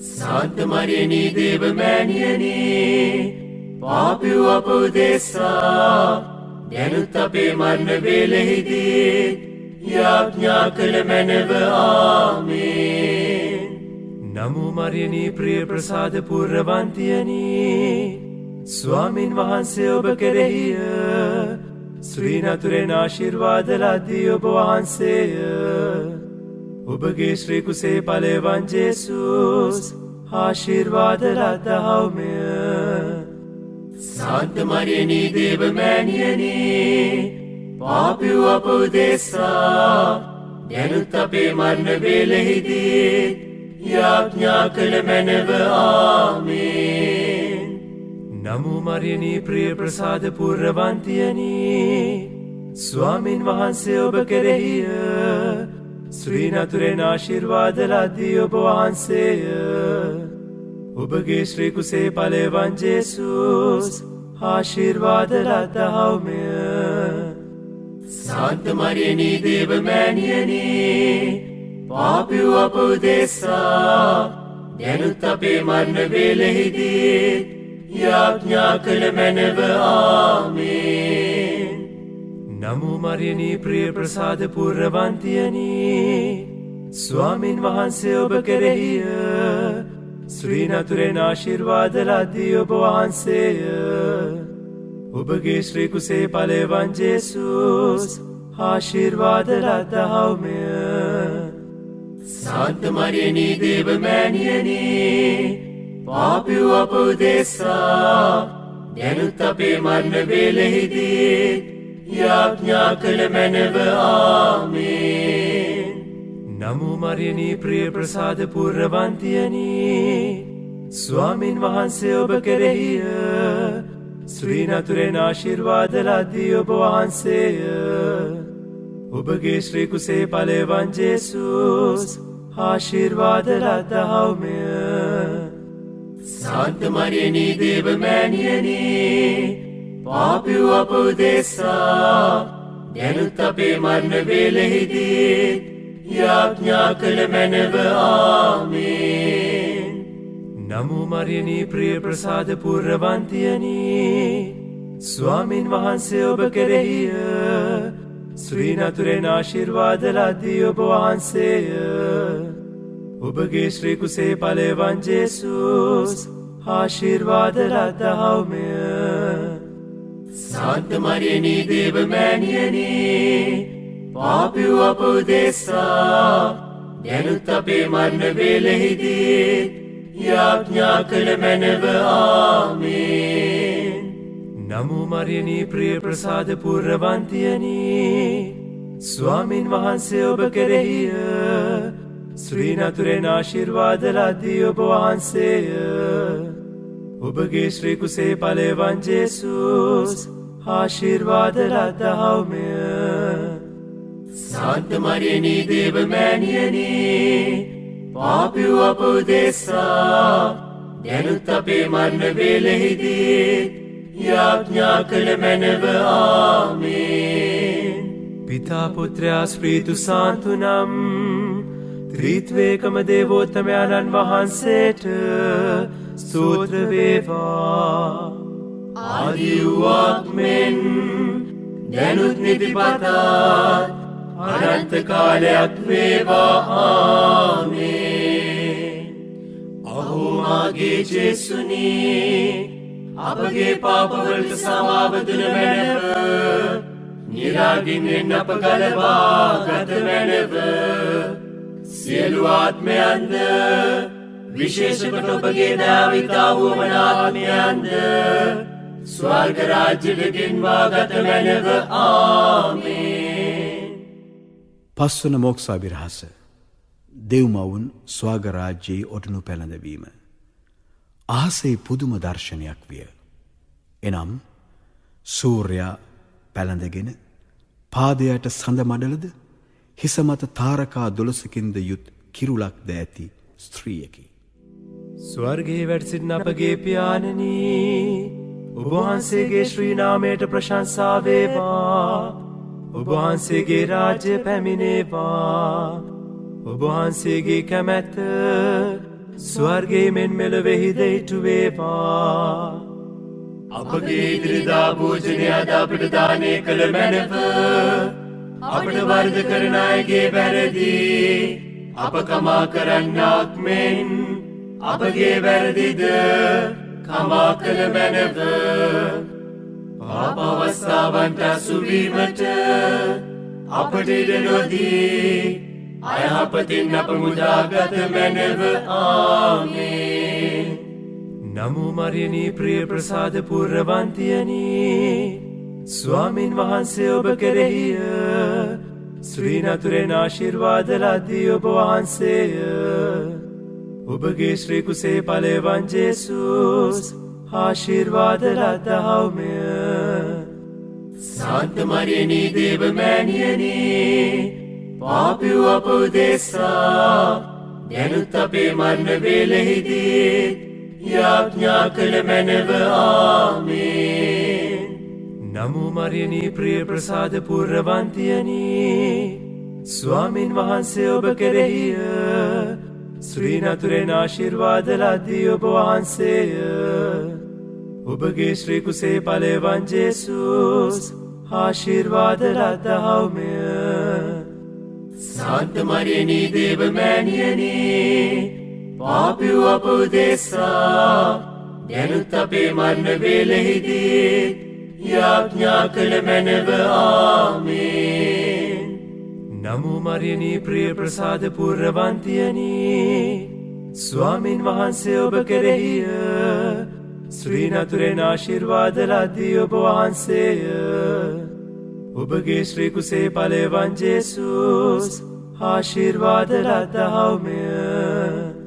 සාන්ත මරියනී දේව මෑණියනී පාපිව අප උදෙසා දැනුත් අපේ මරණ වේලෙහිදී යාඥා කළ මැනව ආමේන්. නමෝ මරියනී ප්‍රිය ප්‍රසාද පූර්ණවන්තියනී ස්වාමින් වහන්සේ ඔබ කෙරෙහිය ශ්‍රී නතුරෙන් ආශිර්වාද ලද්දී ඔබ වහන්සේය. ඔබගේ ශ්‍රී කුසේ ඵලය වන් ජේසුස් ආශිර්වාද ලද්දහව්මය. සාන්ත මරියනී දේව මෑණියනී පාපිව අප උදෙසා දැනුත් අපේ මරණ වේලෙහිදී යාඥා කළ මැනව ආමේන්. නමෝ මරියනී ප්‍රිය ප්‍රසාද පූර්ණවන්තියනී ස්වාමින් වහන්සේ ඔබ කෙරෙහිය ශ්‍රී නතුරෙන් ආශිර්වාද ලද්දී ඔබ වහන්සේය. ඔබගේ ශ්‍රී කුසේ ඵලය වන් ජේසුස් ආශිර්වාද ලද්දහව්මය. සාන්ත මරියනී දේව මෑණියනී පාපිව අප උදෙසා දැනුත් අපේ මරණ වේලෙහිදී යාඥා කළ මැනව ආමේන්. නමෝ මරියනී ප්‍රිය ප්‍රසාද පූර්ණවන්තියනී ස්වාමින් වහන්සේ ඔබ කෙරෙහිය ශ්‍රී නතුරෙන් ආශිර්වාද ලද්දී ඔබ වහන්සේය. ඔබගේ ශ්‍රී කුසේ ඵලය වන් ජේසුස් ආශිර්වාද ලද්දහව්මය. සාන්ත මරියනී දේව මෑණියනී පාපිව අප උදෙසා දැනුත් අපේ මරණ වේලෙහිදී යාඥා කළ මැනව ආමේන්. නමෝ මරියනී ප්‍රිය ප්‍රසාද පූර්ණවන්තියනී ස්වාමින් වහන්සේ ඔබ කෙරෙහිය ශ්‍රී නතුරෙන් ආශිර්වාද ලද්දී ඔබ වහන්සේය. ඔබගේ ශ්‍රී කුසේ ඵලය වන් ජේසුස් ආශිර්වාද ලද්දහව්මය. සාන්ත මරියනී දේව මෑණියනී පාපිව අප උදෙසා දැනුත් අපේ මරණ වේලෙහිදී යාඥා කළ මැනව ආමේන්. නමෝ මරියනී ප්‍රිය ප්‍රසාද පූර්ණවන්තියනී ස්වාමින් වහන්සේ ඔබ කෙරෙහිය ශ්‍රී නතුරෙන් ආශිර්වාද ලද්දී ඔබ වහන්සේය. ඔබගේ ශ්‍රී කුසේ ඵලය වන් ජේසුස් ආශිර්වාද ලද්දහව්මය. සාන්ත මරියනී දේව මෑණියනී පාපිව අප උදෙසා දැනුත් අපේ මරණ වේලෙහිදී යාඥා කළ මැනව ආමේන්. නමෝ මරියනී ප්‍රිය ප්‍රසාද පූර්ණවන්තියනී ස්වාමින් වහන්සේ ඔබ කෙරෙහිය ශ්‍රී නතුරෙන් ආශිර්වාද ලද්දී ඔබ වහන්සේය. ඔබගේ ශ්‍රී කුසේ ඵලය වන් ජේසුස් ආශිර්වාද ලද්දහව්මය. සාන්ත මරියනී දේව මෑණියනී පාපිව අප උදෙසා දැනුත් අපේ මරණ වේලෙහිදී යාඥා කළ මැනව ආමේන්. පිතා පුත්‍රයා ස්ප්‍රීතු සාන්තු නම් ත්‍රිත්වේකම දේවෝත්තමයන්න් වහන්සේට ස්තෝත්‍ර වේවා. ආදි වූවක් මෙන් දැනුත් නිතිපතත් අනන්ත කාලයක් වේවා ආමේන්. අහෝ මාගේ ජේසුනි අපගේ පාපවලට සමාව දුන මැනව නිරාගින්ෙන් අප ගලවා ගත මැනව සියලු ආත්මයන්ද විශේෂ කොට ඔබගේ දාවිතා වුවමනාත්මයන්ද ස්වර්ග රාජ්‍යට ගෙන්වා ගත මැනව ආමේන්. පස්වන මෝක්ෂාභිරහස දෙව්මවුන් ස්වර්ග රාජ්‍යයේ ඔටුනු පැළඳවීම. අහසේ පුදුම දර්ශනයක් විය. එනම් සූර්යා පැළඳගෙන පාදයට සඳ මඩලද හිස මත තාරකා 12කින්ද යුත් කිරුලක්ද ඇති ස්ත්‍රියකි. ස්වර්ගයේ වැඩ සිටින අපගේ පියාණනී ඔබ වහන්සේගේ ශ්‍රී නාමයට ප්‍රශංසා වේවා. ඔබ වහන්සේගේ රාජ්‍ය පැමිණේවා. ඔබ වහන්සේගේ කැමැත්ත ස්වර්ගයේ මෙන් මෙලොවෙහිද ඉටු වේවා. අපගේ ඉදිරිදා භෝජනය අද අපට දානය කළ මැනව අපට වරද කරන අයගේ වැරදි අප කමා කරන්නාක් මෙන් අපගේ වැරදිද කමා කළ මැනව. පාප අවස්ථාවන්ට අසුවීමට අපට ඉඩ නොදී අයහපතින් අප මුදාගත මැනව ආමේන්. නමෝ මරියනී ප්‍රිය ප්‍රසාද පූර්ණවන්තියනී ස්වාමින් වහන්සේ ඔබ කෙරෙහිය. ශ්‍රී නතුරෙන් ආශිර්වාද ලද්දී ඔබ වහන්සේය. ඔබගේ ශ්‍රී කුසේ ඵලයන් ජේසුස් ආශිර්වාද ලද්දහව්මය. සාන්ත මරියනී දේව මෑණියනී පාපී අප උදෙසා දැනුත් අපේ මරණ වේලෙහිදී යාඥා කළ මැනව ආමේන්. නමෝ මරියනී ප්‍රිය ප්‍රසාද පූර්ණවන්තියනී ස්වාමින් වහන්සේ ඔබ කෙරෙහිය. ශ්‍රී නතුරෙන් ආශිර්වාද ලද්දී ඔබ වහන්සේය. ඔබගේ ශ්‍රී කුසේ ඵලයන් ජේසුස් ආශිර්වාද ලද්දහව්මය. සාන්ත මරියනී දේව මෑණියනී පාපී අප උදෙසා දැනුත් අපේ මරණ වේලෙහිදී යාඥා කළ මැනව ආමේන්. නමෝ මරියනී ප්‍රිය ප්‍රසාද පූර්ණවන්තියනී ස්වාමින් වහන්සේ ඔබ කෙරෙහිය. ශ්‍රී නතුරෙන් ආශිර්වාද ලද්දී ඔබ වහන්සේය. ඔබගේ ශ්‍රී කුසේ ඵලයන් ජේසුස් ආශිර්වාද ලද්දහව්මය.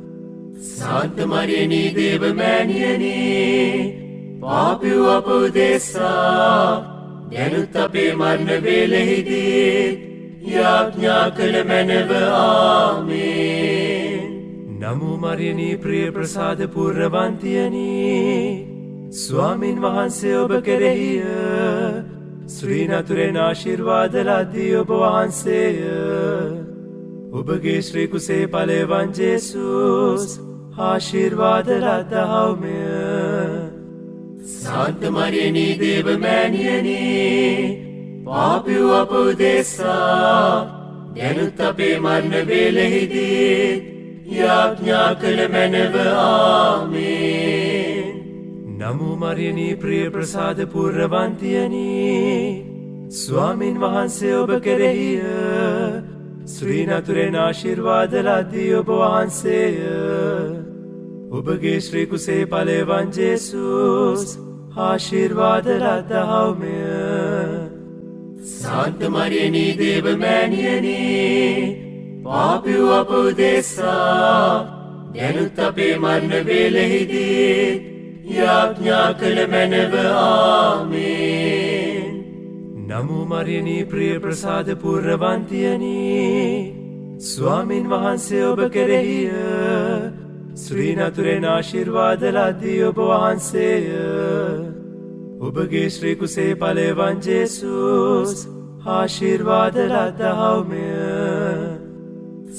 සාන්ත මරියනී දේව මෑණියනී පාපී අප උදෙසා දැනුත් අපේ මරණ වේලෙහිදී යාඥා කළ මැනව ආමේන්. නමෝ මරියනී ප්‍රිය ප්‍රසාද පූර්ණවන්තියනී ස්වාමින් වහන්සේ ඔබ කෙරෙහිය. ශ්‍රී නතුරෙන් ආශිර්වාද ලද්දී ඔබ වහන්සේය. ඔබගේ ශ්‍රී කුසේ ඵලයන් ජේසුස් ආශිර්වාද ලද්දහව්මය. සාන්ත මරියනී දේව මෑණියනී පාපී අප උදෙසා දැනුත් අපේ මරණ වේලෙහිදී යාඥා කළ මැනව ආමේන්. නමෝ මරියනී ප්‍රිය ප්‍රසාද පූර්ණවන්තියනී ස්වාමින් වහන්සේ ඔබ කෙරෙහිය. ශ්‍රී නතුරෙන් ආශිර්වාද ලද්දී ඔබ වහන්සේය. ඔබගේ ශ්‍රී කුසේ ඵලයන් ජේසුස් ආශිර්වාද ලද්දහව්මය. සාන්ත මරියනී දේව මෑණියනී පාපී අප උදෙසා දැනුත් අපේ මරණ වේලෙහිදී යාඥා කළ මැනව ආමේන්. නමෝ මරියනී ප්‍රිය ප්‍රසාද පූර්ණවන්තියනී ස්වාමින් වහන්සේ ඔබ කෙරෙහිය. ශ්‍රී නතුරෙන් ආශිර්වාද ලද්දී ඔබ වහන්සේය. ඔබගේ ශ්‍රී කුසේ ඵලයන් ජේසුස් ආශිර්වාද ලද්දහව්මය.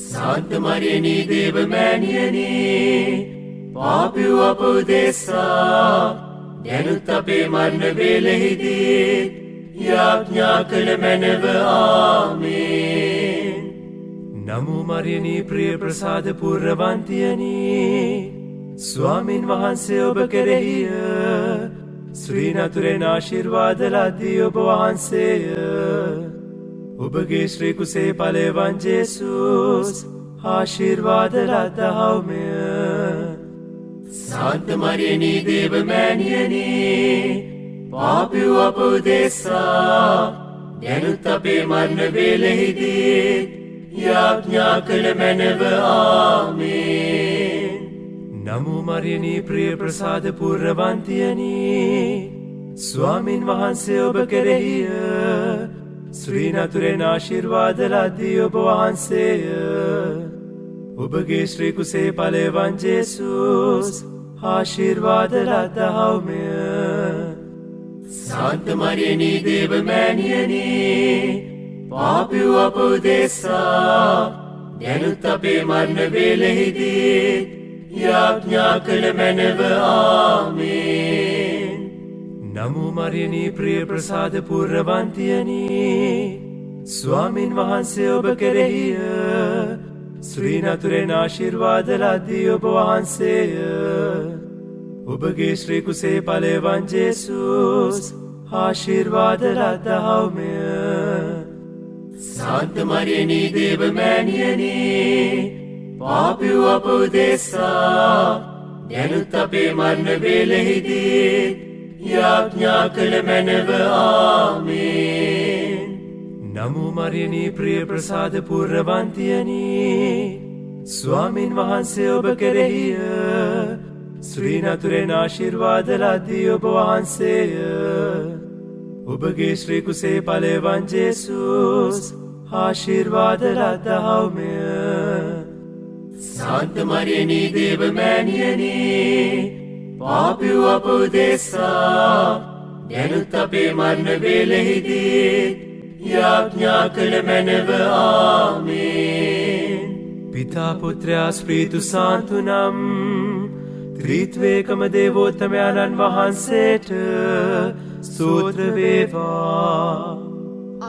සාන්ත මරියනී දේව මෑණියනී පාපී අප උදෙසා දැනුත් අපේ මරණ වේලෙහිදී යාඥා කළ මැනව ආමේන්. නමෝ මරියනී ප්‍රිය ප්‍රසාද පූර්ණවන්තියනී ස්වාමින් වහන්සේ ඔබ කෙරෙහිය ශ්‍රී නතුරෙන් ආශිර්වාද ලද්දී ඔබ වහන්සේය. ඔබගේ ශ්‍රී කුසේ ඵලෙවන් ජේසුස් ආශිර්වාද ලද්දහව්මය. සාන්ත මරියනී දේව මෑණියනී පාපී අප උදෙසා දැනුත් අපේ මරණ වේලෙහිදී යාඥා කළ මැනව ආමේන්. නමෝ මරියනී ප්‍රිය ප්‍රසාද පූර්ණවන්තියනී ස්වාමින් වහන්සේ ඔබ කෙරෙහිය ශ්‍රී නතුරෙන් ආශිර්වාද ලද්දී ඔබ වහන්සේය. ඔබගේ ශ්‍රී කුසේ ඵලෙවන් ජේසුස් ආශිර්වාද ලද්දහව්මය. සාන්ත මරියනී දේව මෑණියනී පාපී අප උදෙසා දැනුත් අපේ මරණ වේලෙහිදී යාඥා කළ මැනව ආමේන්. නමෝ මරියනී ප්‍රිය ප්‍රසාද පූර්ණවන්තියනී ස්වාමින් වහන්සේ ඔබ කෙරෙහිය ශ්‍රී නතුරෙන් ආශිර්වාද ලද්දී ඔබ වහන්සේය. ඔබගේ ශ්‍රී කුසේ ඵලෙවන් ජේසුස් ආශිර්වාද ලද්දහව්මය. සාන්ත මරියනී දේව මෑණියනී පාපී අප උදෙසා දැනුත් අපේ මරණ වේලෙහිදී යාඥා කළ මැනව ආමේන්. නමෝ මරියනී ප්‍රිය ප්‍රසාද පූර්ණවන්තියනී ස්වාමින් වහන්සේ ඔබ කෙරෙහිය ශ්‍රී නතුරෙන් ආශිර්වාද ලද්දී ඔබ වහන්සේය. ඔබගේ ශ්‍රී කුසේ ඵලෙවන් ජේසුස් ආශිර්වාද ලද්දහව්මය. සාන්ත මරියනී දේව මෑණියනී පාපී අප උදෙසා දැනුත් අපේ මරණ වේලෙහිදී යාඥා කළ මැනව ආමේන්. පිතා පුත්‍රයා ස්ප්‍රීතු සාන්තු නම් ත්‍රිත්වේකම දේවෝත්තමයන්න් වහන්සේට ස්තෝත්‍ර වේවා.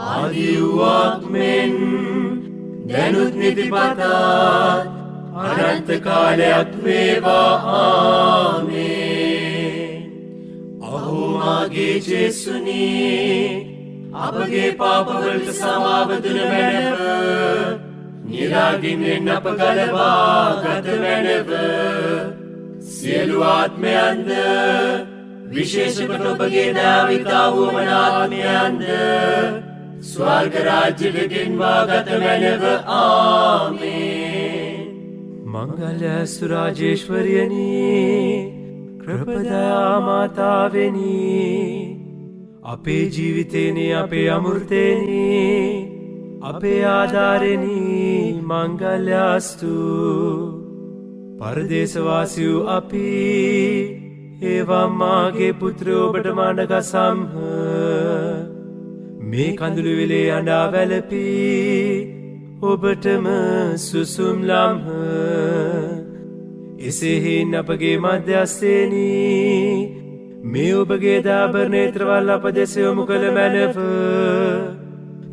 ආදි වූවක් මෙන් දැනුත් නිතිපතත් අනන්ත කාලයක් වේවා ආමේන්. අහෝ මාගේ ජේසුනී අපගේ පාපවලට සමාව දුන මැනව නිරාගින්නෙන් අප ගලවා ගත මැනව. සියලු ආත්මයන්ද විශේෂකොට ඔබගේ දාවිතා වුවමනාත්මයන්ද ස්වර්ග රාජ්‍යයට ගෙන්වා ගත මැනව ආමේන්. මංගල්‍යස්තු රාජේශ්වරියනී කෘපදයා මාතාවෙනී අපේ ජීවිතේනේ අපේ අමෘතේනේ අපේ ආධාරෙනී මංගල්‍යස්තු. පරදේශවාසී වූ අපි ඒවා මාගේ පුත්‍රයෝ ඔබට මඬගසම්හ. මේ කඳුළු වෙලේ අඬා වැළපී ඔබටම සුසුම් ලම්හ. එසේහෙන් අපගේ මධ්‍යස්ථේනී මේ ඔබගේ දාබර නේත්‍රවල් අප දෙස යොමු කළ මැනව.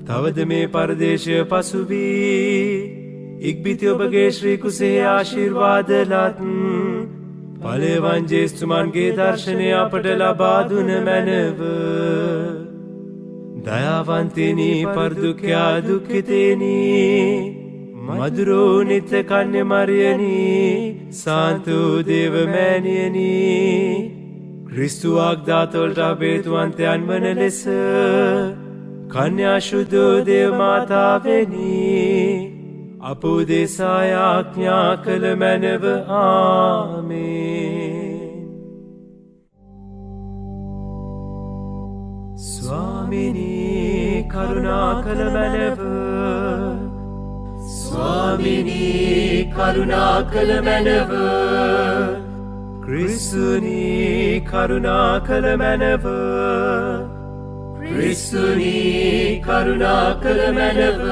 තවද මේ පරදේශය පසු වී ඉක්බිති ඔබගේ ශ්‍රී කුසේ ආශිර්වාද ලත් ඵලෙවන් ජේසුමන්ගේ දර්ශනය අපට ලබා දුන මැනව. දයාවන්තේනී පර්දුක්ඛ්‍යා දුක්ඛිතේනී මధుරෝ නිත්‍ය කන්‍ය මරියනී සාන්තෝ දේව මෑණියනී ක්‍රිස්තු වාග්දාතවලට අපේතුවන්තයන් වන ලෙස කන්‍යා ශුද්ධෝ දේව මාතාවෙනී අප උදෙසා යාඥා කළ මැනව ආමේන්. ස්වාමිනී කරුණා කළ මැනව. ස්වාමිනී කරුණා කළ මැනව. ක්‍රිස්තුනී කරුණා කළ මැනව. ක්‍රිස්තුනී කරුණා කළ මැනව.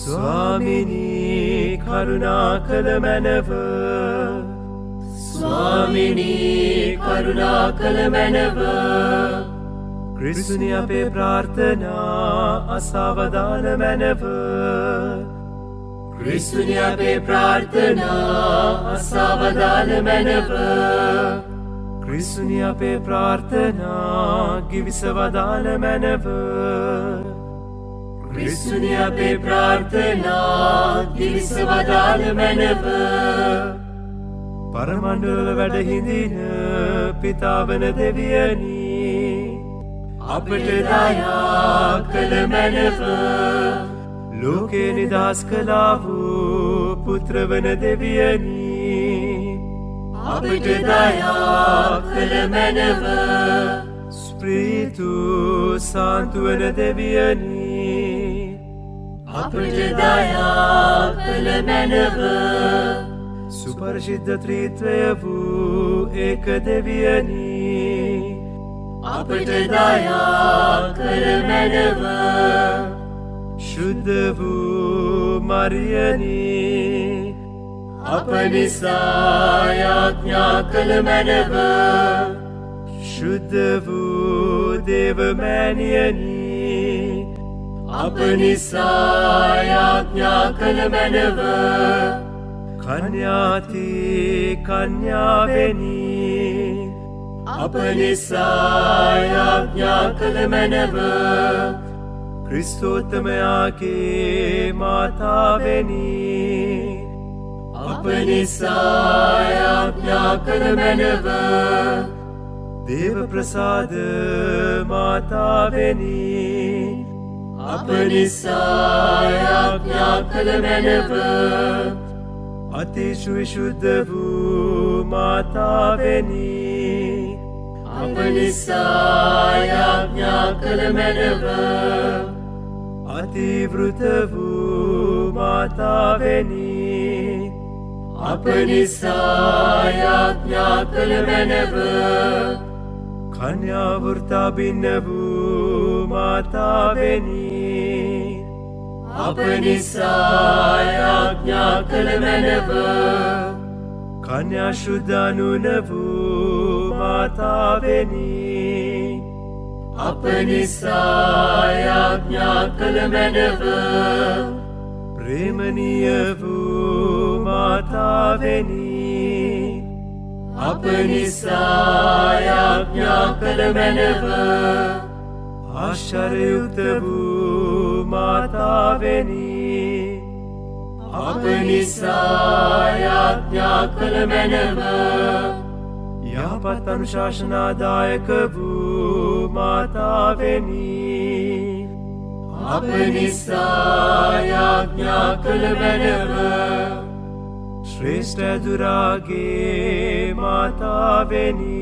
ස්වාමිනී කරුණා කළ මැනව. ස්වාමිනී කරුණා කළ මැනව. ක්‍රිස්තුනි අපේ ප්‍රාර්ථනා අසවදාන මැනව ක්‍රිස්තුනි අපේ ප්‍රාර්ථනා අසවදාන මැනව ක්‍රිස්තුනි අපේ ප්‍රාර්ථනා ගිවිසවදාන මැනව ක්‍රිස්තුනි අපේ ප්‍රාර්ථනා ගිවිසවදාන මැනව පරමණ්ඩල වැඩ හිඳින පිතාවන දෙවියනි අපට දයා කළ මැනව ලෝකේ නිදහස් කළා වූ පුත්‍රවන දෙවියනි අපට දයා කළ මැනව ස්ප්‍රීතු සාන්තුවන දෙවියනි අපට දයා කළ මැනව සුපරිශුද්ධ ත්‍රිත්වය වූ ඒක දෙවියනි අපට දයා කළ මැනව ශුද්ධ වූ මරියනි අප නිසා යාඥා කළ මැනව ශුද්ධ වූ දේවමෑණියනි අප නිසා යාඥා කළ මැනව කන්‍යාති කන්‍යාවෙනි අප නිසා යාඥා කළ මැනව ක්‍රිස්තෝත්තමයාගේ මාතාවෙනි අප නිසා යාඥා කළ මැනව දේව ප්‍රසාද මාතාවෙනි අප නිසා යාඥා කළ මැනව අතිශු විශුද්ධ වූ මාතාවෙනි අප නිසා යාඥා කළ මැනව අතිවෘත වූ මාතාවෙනි අප නිසා යාඥා කළ මැනව කන්‍යා වෘතා බින්න වූ මාතාවෙනි අප නිසා යාඥා කළ මැනව කන්‍යා ශුද්ධානුන වූ මාතාවෙනි අප නිසා යාඥා කළ මැනව ප්‍රේමනීය වූ මාතාවෙනි අප නිසා යාඥා කළ මැනව ආශ්චර්යයුක්ත වූ මාතාවෙනි අප නිසා යාඥා කළ මැනව යහපත් අනුශාසනාදායක වූ මාතාවෙනි අප නිසා යාඥා කළ මැනව ශ්‍රේෂ්ඨ දුරාගේ මාතාවෙනි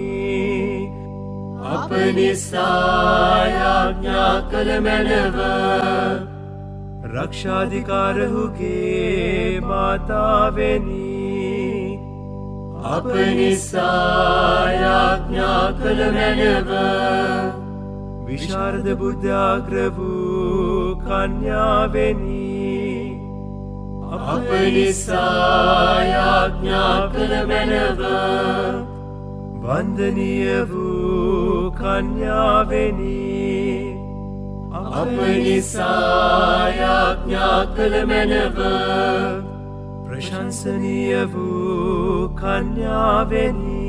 අප නිසා යාඥා කළ මැනව රක්ෂාධිකාරහුගේ මාතාවෙනි අප නිසා යාඥා කළ මැනව විශාරද බුද්ධාග්‍ර වූ කන්‍යාවෙනි අප නිසා යාඥා කළ මැනව වන්දනීය වූ කන්‍යාවෙනි අප නිසා යාඥා කළ මැනව ප්‍රශංසනීය වූ කන්‍යාවෙනි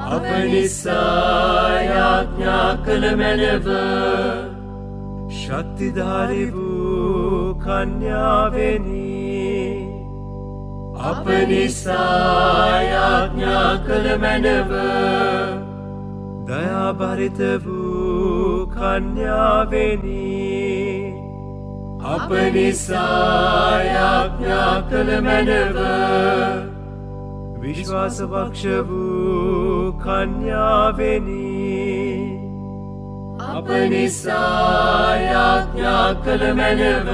අප නිසා යාඥා කළ මැනව ශක්තිධාරී වූ කන්‍යාවෙනි අප නිසා යාඥා කළ මැනව දයාබරිත වූ කන්‍යාවෙනි අප නිසා යාඥා කළ මැනව විශ්වාසපක්ෂ වූ කන්‍යාවෙනි අප නිසා යාඥා කළ මැනව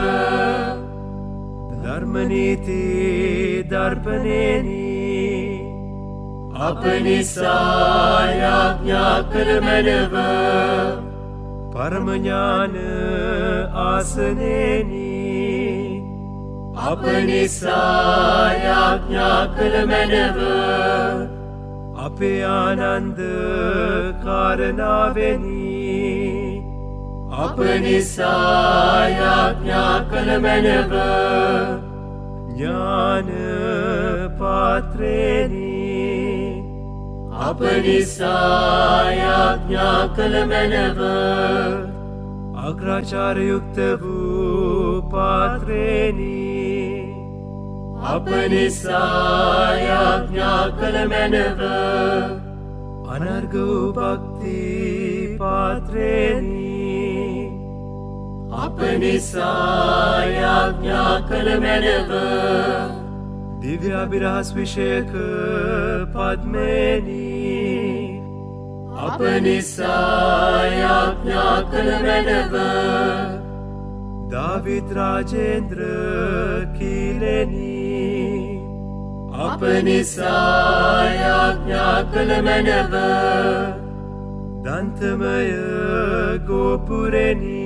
ධර්මනීති දර්පණේනි අප නිසා යාඥා කළ මැනව පරමඥාන ආසනේනි අප නිසා යාඥා කළ මැනව අපේ ආනන්ද කාරණාවෙනි අප නිසා යාඥා කළ මැනව ඥාන පාත්‍රේනි අප නිසා යාඥා කළ මැනව අග්‍රාචාරයුක්ත වූ පාත්‍රේනි අප නිසා යාඥා කළ මැනව අනර්ග වූ භක්ති පාත්‍රේනි අප නිසා යාඥා කළ මැනව දිව්‍ය අභිරහස් විෂයක පද්මේනි අප නිසා යාඥා කළ මැනව දාවිද් රාජේන්ද්‍ර කීලෙනි අප නිසා යාඥා කළ මැනව දන්තමය ගෝපුරෙනි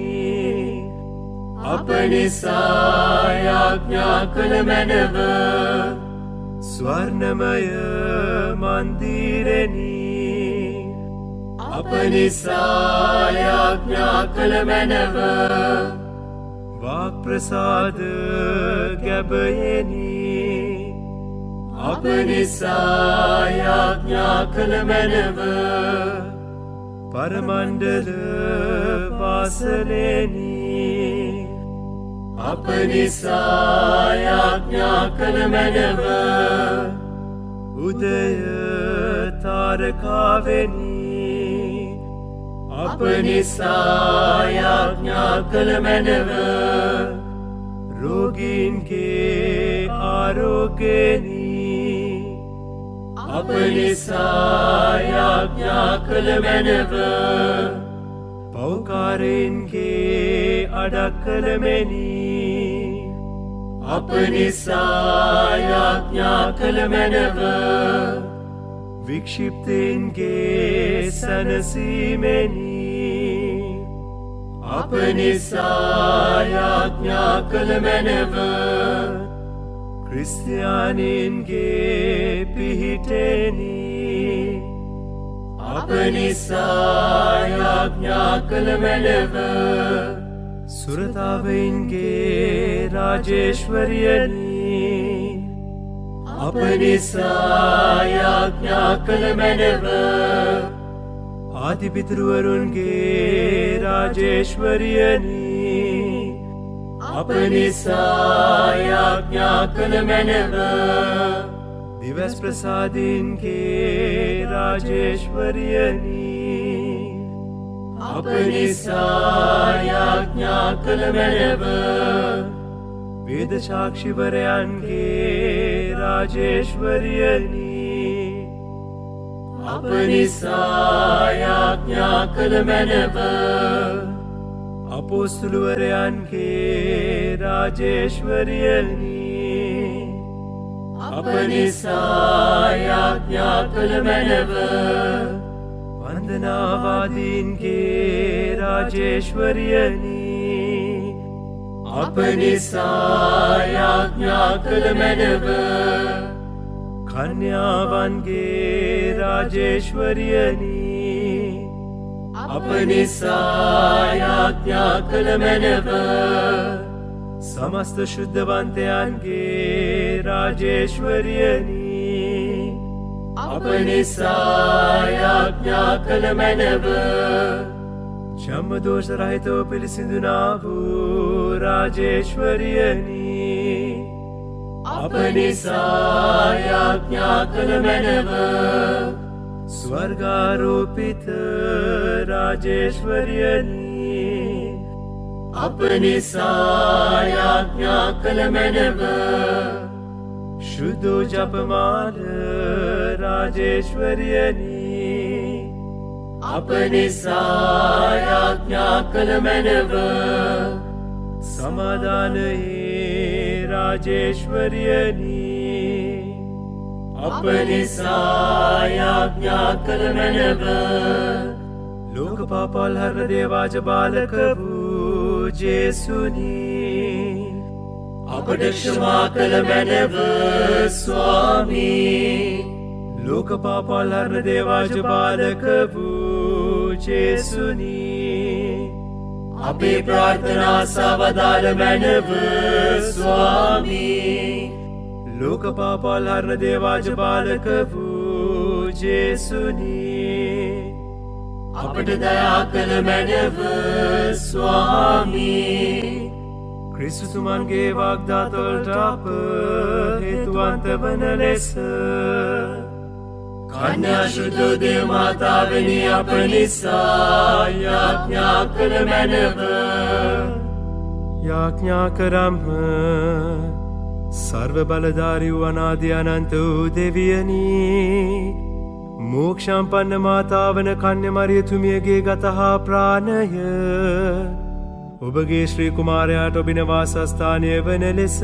අප නිසා යාඥා කළ මැනව ස්වර්ණමය මන්දිරෙනි අප නිසා යාඥා කළ මැනව වාක් ප්‍රසාද ගැබයෙනි අප නිසා යාඥා කළ මැනව පරමණ්ඩල වාසලෙනි අප නිසා යාඥා කළ මැනව උදය තාරකාවෙනි අප නිසා යාඥා කළ මැනව රෝගීන්ගේ ආරෝග්‍යෙනි අප නිසා යාඥා කළ මැනව පෞකාරයින්ගේ අඩක්කලමෙනි අප නිසා යාඥා කළ මැනව වික්ෂිප්තයින්ගේ සැනසීමෙනි අප නිසා යාඥා කළ මැනව ක්‍රිස්තියානින්ගේ පිහිටෙනි අප නිසා යාඥා කළ මැනව සුරතාවයින්ගේ රාජේශ්වරියනි අප නිසා යාඥා කළ මැනව ආදිපිතෘවරුන්ගේ රාජේශ්වරියනි අප නිසා යාඥා කළ මැනව දිවස් ප්‍රසාදීන්ගේ රාජේශ්වරියනි අප නිසා යාඥා කළ මැනව වේද සාක්ෂිවරයන්ගේ රාජේශ්වරියනි අප නිසා යාඥා කළ මැනව අපොස්තුලවරයන්ගේ රාජේශ්වරියනි අප නිසා යාඥා කළ මැනව වන්දනාවාදීන්ගේ රාජේශ්වරියනි අප නිසා යාඥා කළ මැනව කන්‍යාවන්ගේ රාජේශ්වරියනි අප නිසා යාඥා කළ මැනව සමස්ත ශුද්ධවන්තයන්ගේ රාජේශ්වරියනි අප නිසා යාඥා කළ මැනව චම්මදෝෂ රහිතව පිළිසිඳුනා වූ රාජේශ්වරියනි අප නිසා යාඥා කළ මැනව ස්වර්ගාරෝපිත රාජේශ්වරියනි අප නිසා යාඥා කළ මැනව ශුද්ධෝ ජපමාල රාජේශ්වරියනි අප නිසා යාඥා කළ මැනව සමාදානයේ රාජේශ්වරියනි අප නිසා යාඥා කළ මැනව ලෝක පාපල් හරණ දේවාජ බාලක වූ ජේසුනි අපට ක්ෂමා කළ මැනව ස්වාමී ලෝක පාපල් හරන දේවාජ පාලක වූ ජේසුනි අපේ ප්‍රාර්ථනා සවදාල මැනව ස්වාමී. ලෝක පාපල් හරන දේවාජ පාලක වූ ජේසුනි අපට දයා කළ මැනව ස්වාමී. ක්‍රිස්තුතුමන්ගේ වාග්දාතවලට අප හේතුවන්ත වන ලෙස කන්‍යා ශුද්ධ දේව මාතාවෙනි අප නිසා යාඥා කළ මැනව. යාඥා කරම්හ සර්ව බලධාරී වූ අනාදි අනන්ත වූ දෙවියනි මෝක්ෂම්පන්න මාතාවන කන්‍ය මරියතුමියගේ ගතහා ප්‍රාණය ඔබගේ ශ්‍රී කුමාරයාට ඔබින වාසස්ථානය වන ලෙස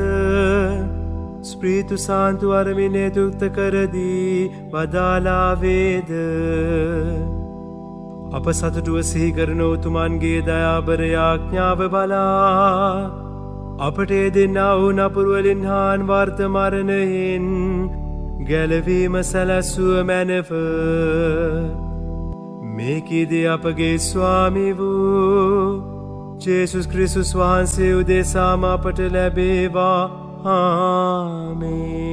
ස්ප්‍රීතු සාන්තු අරමිනේ දුක්ත කරදී වදාලාවේද අප සතුටුව සිහිකරන උතුමන්ගේ දයාබර යාඥාව බලා අපට දෙන්නා වූ නපුරුවලින් හාන් වර්ත මරණයෙන් ගැලවීම සැලැස්සුව මැනව. මේකීදී අපගේ ස්වාමි වූ ජේසුස් ක්‍රිස්තුස් වහන්සේ උදෙසාම අපට ලැබේවා. ආමේන්.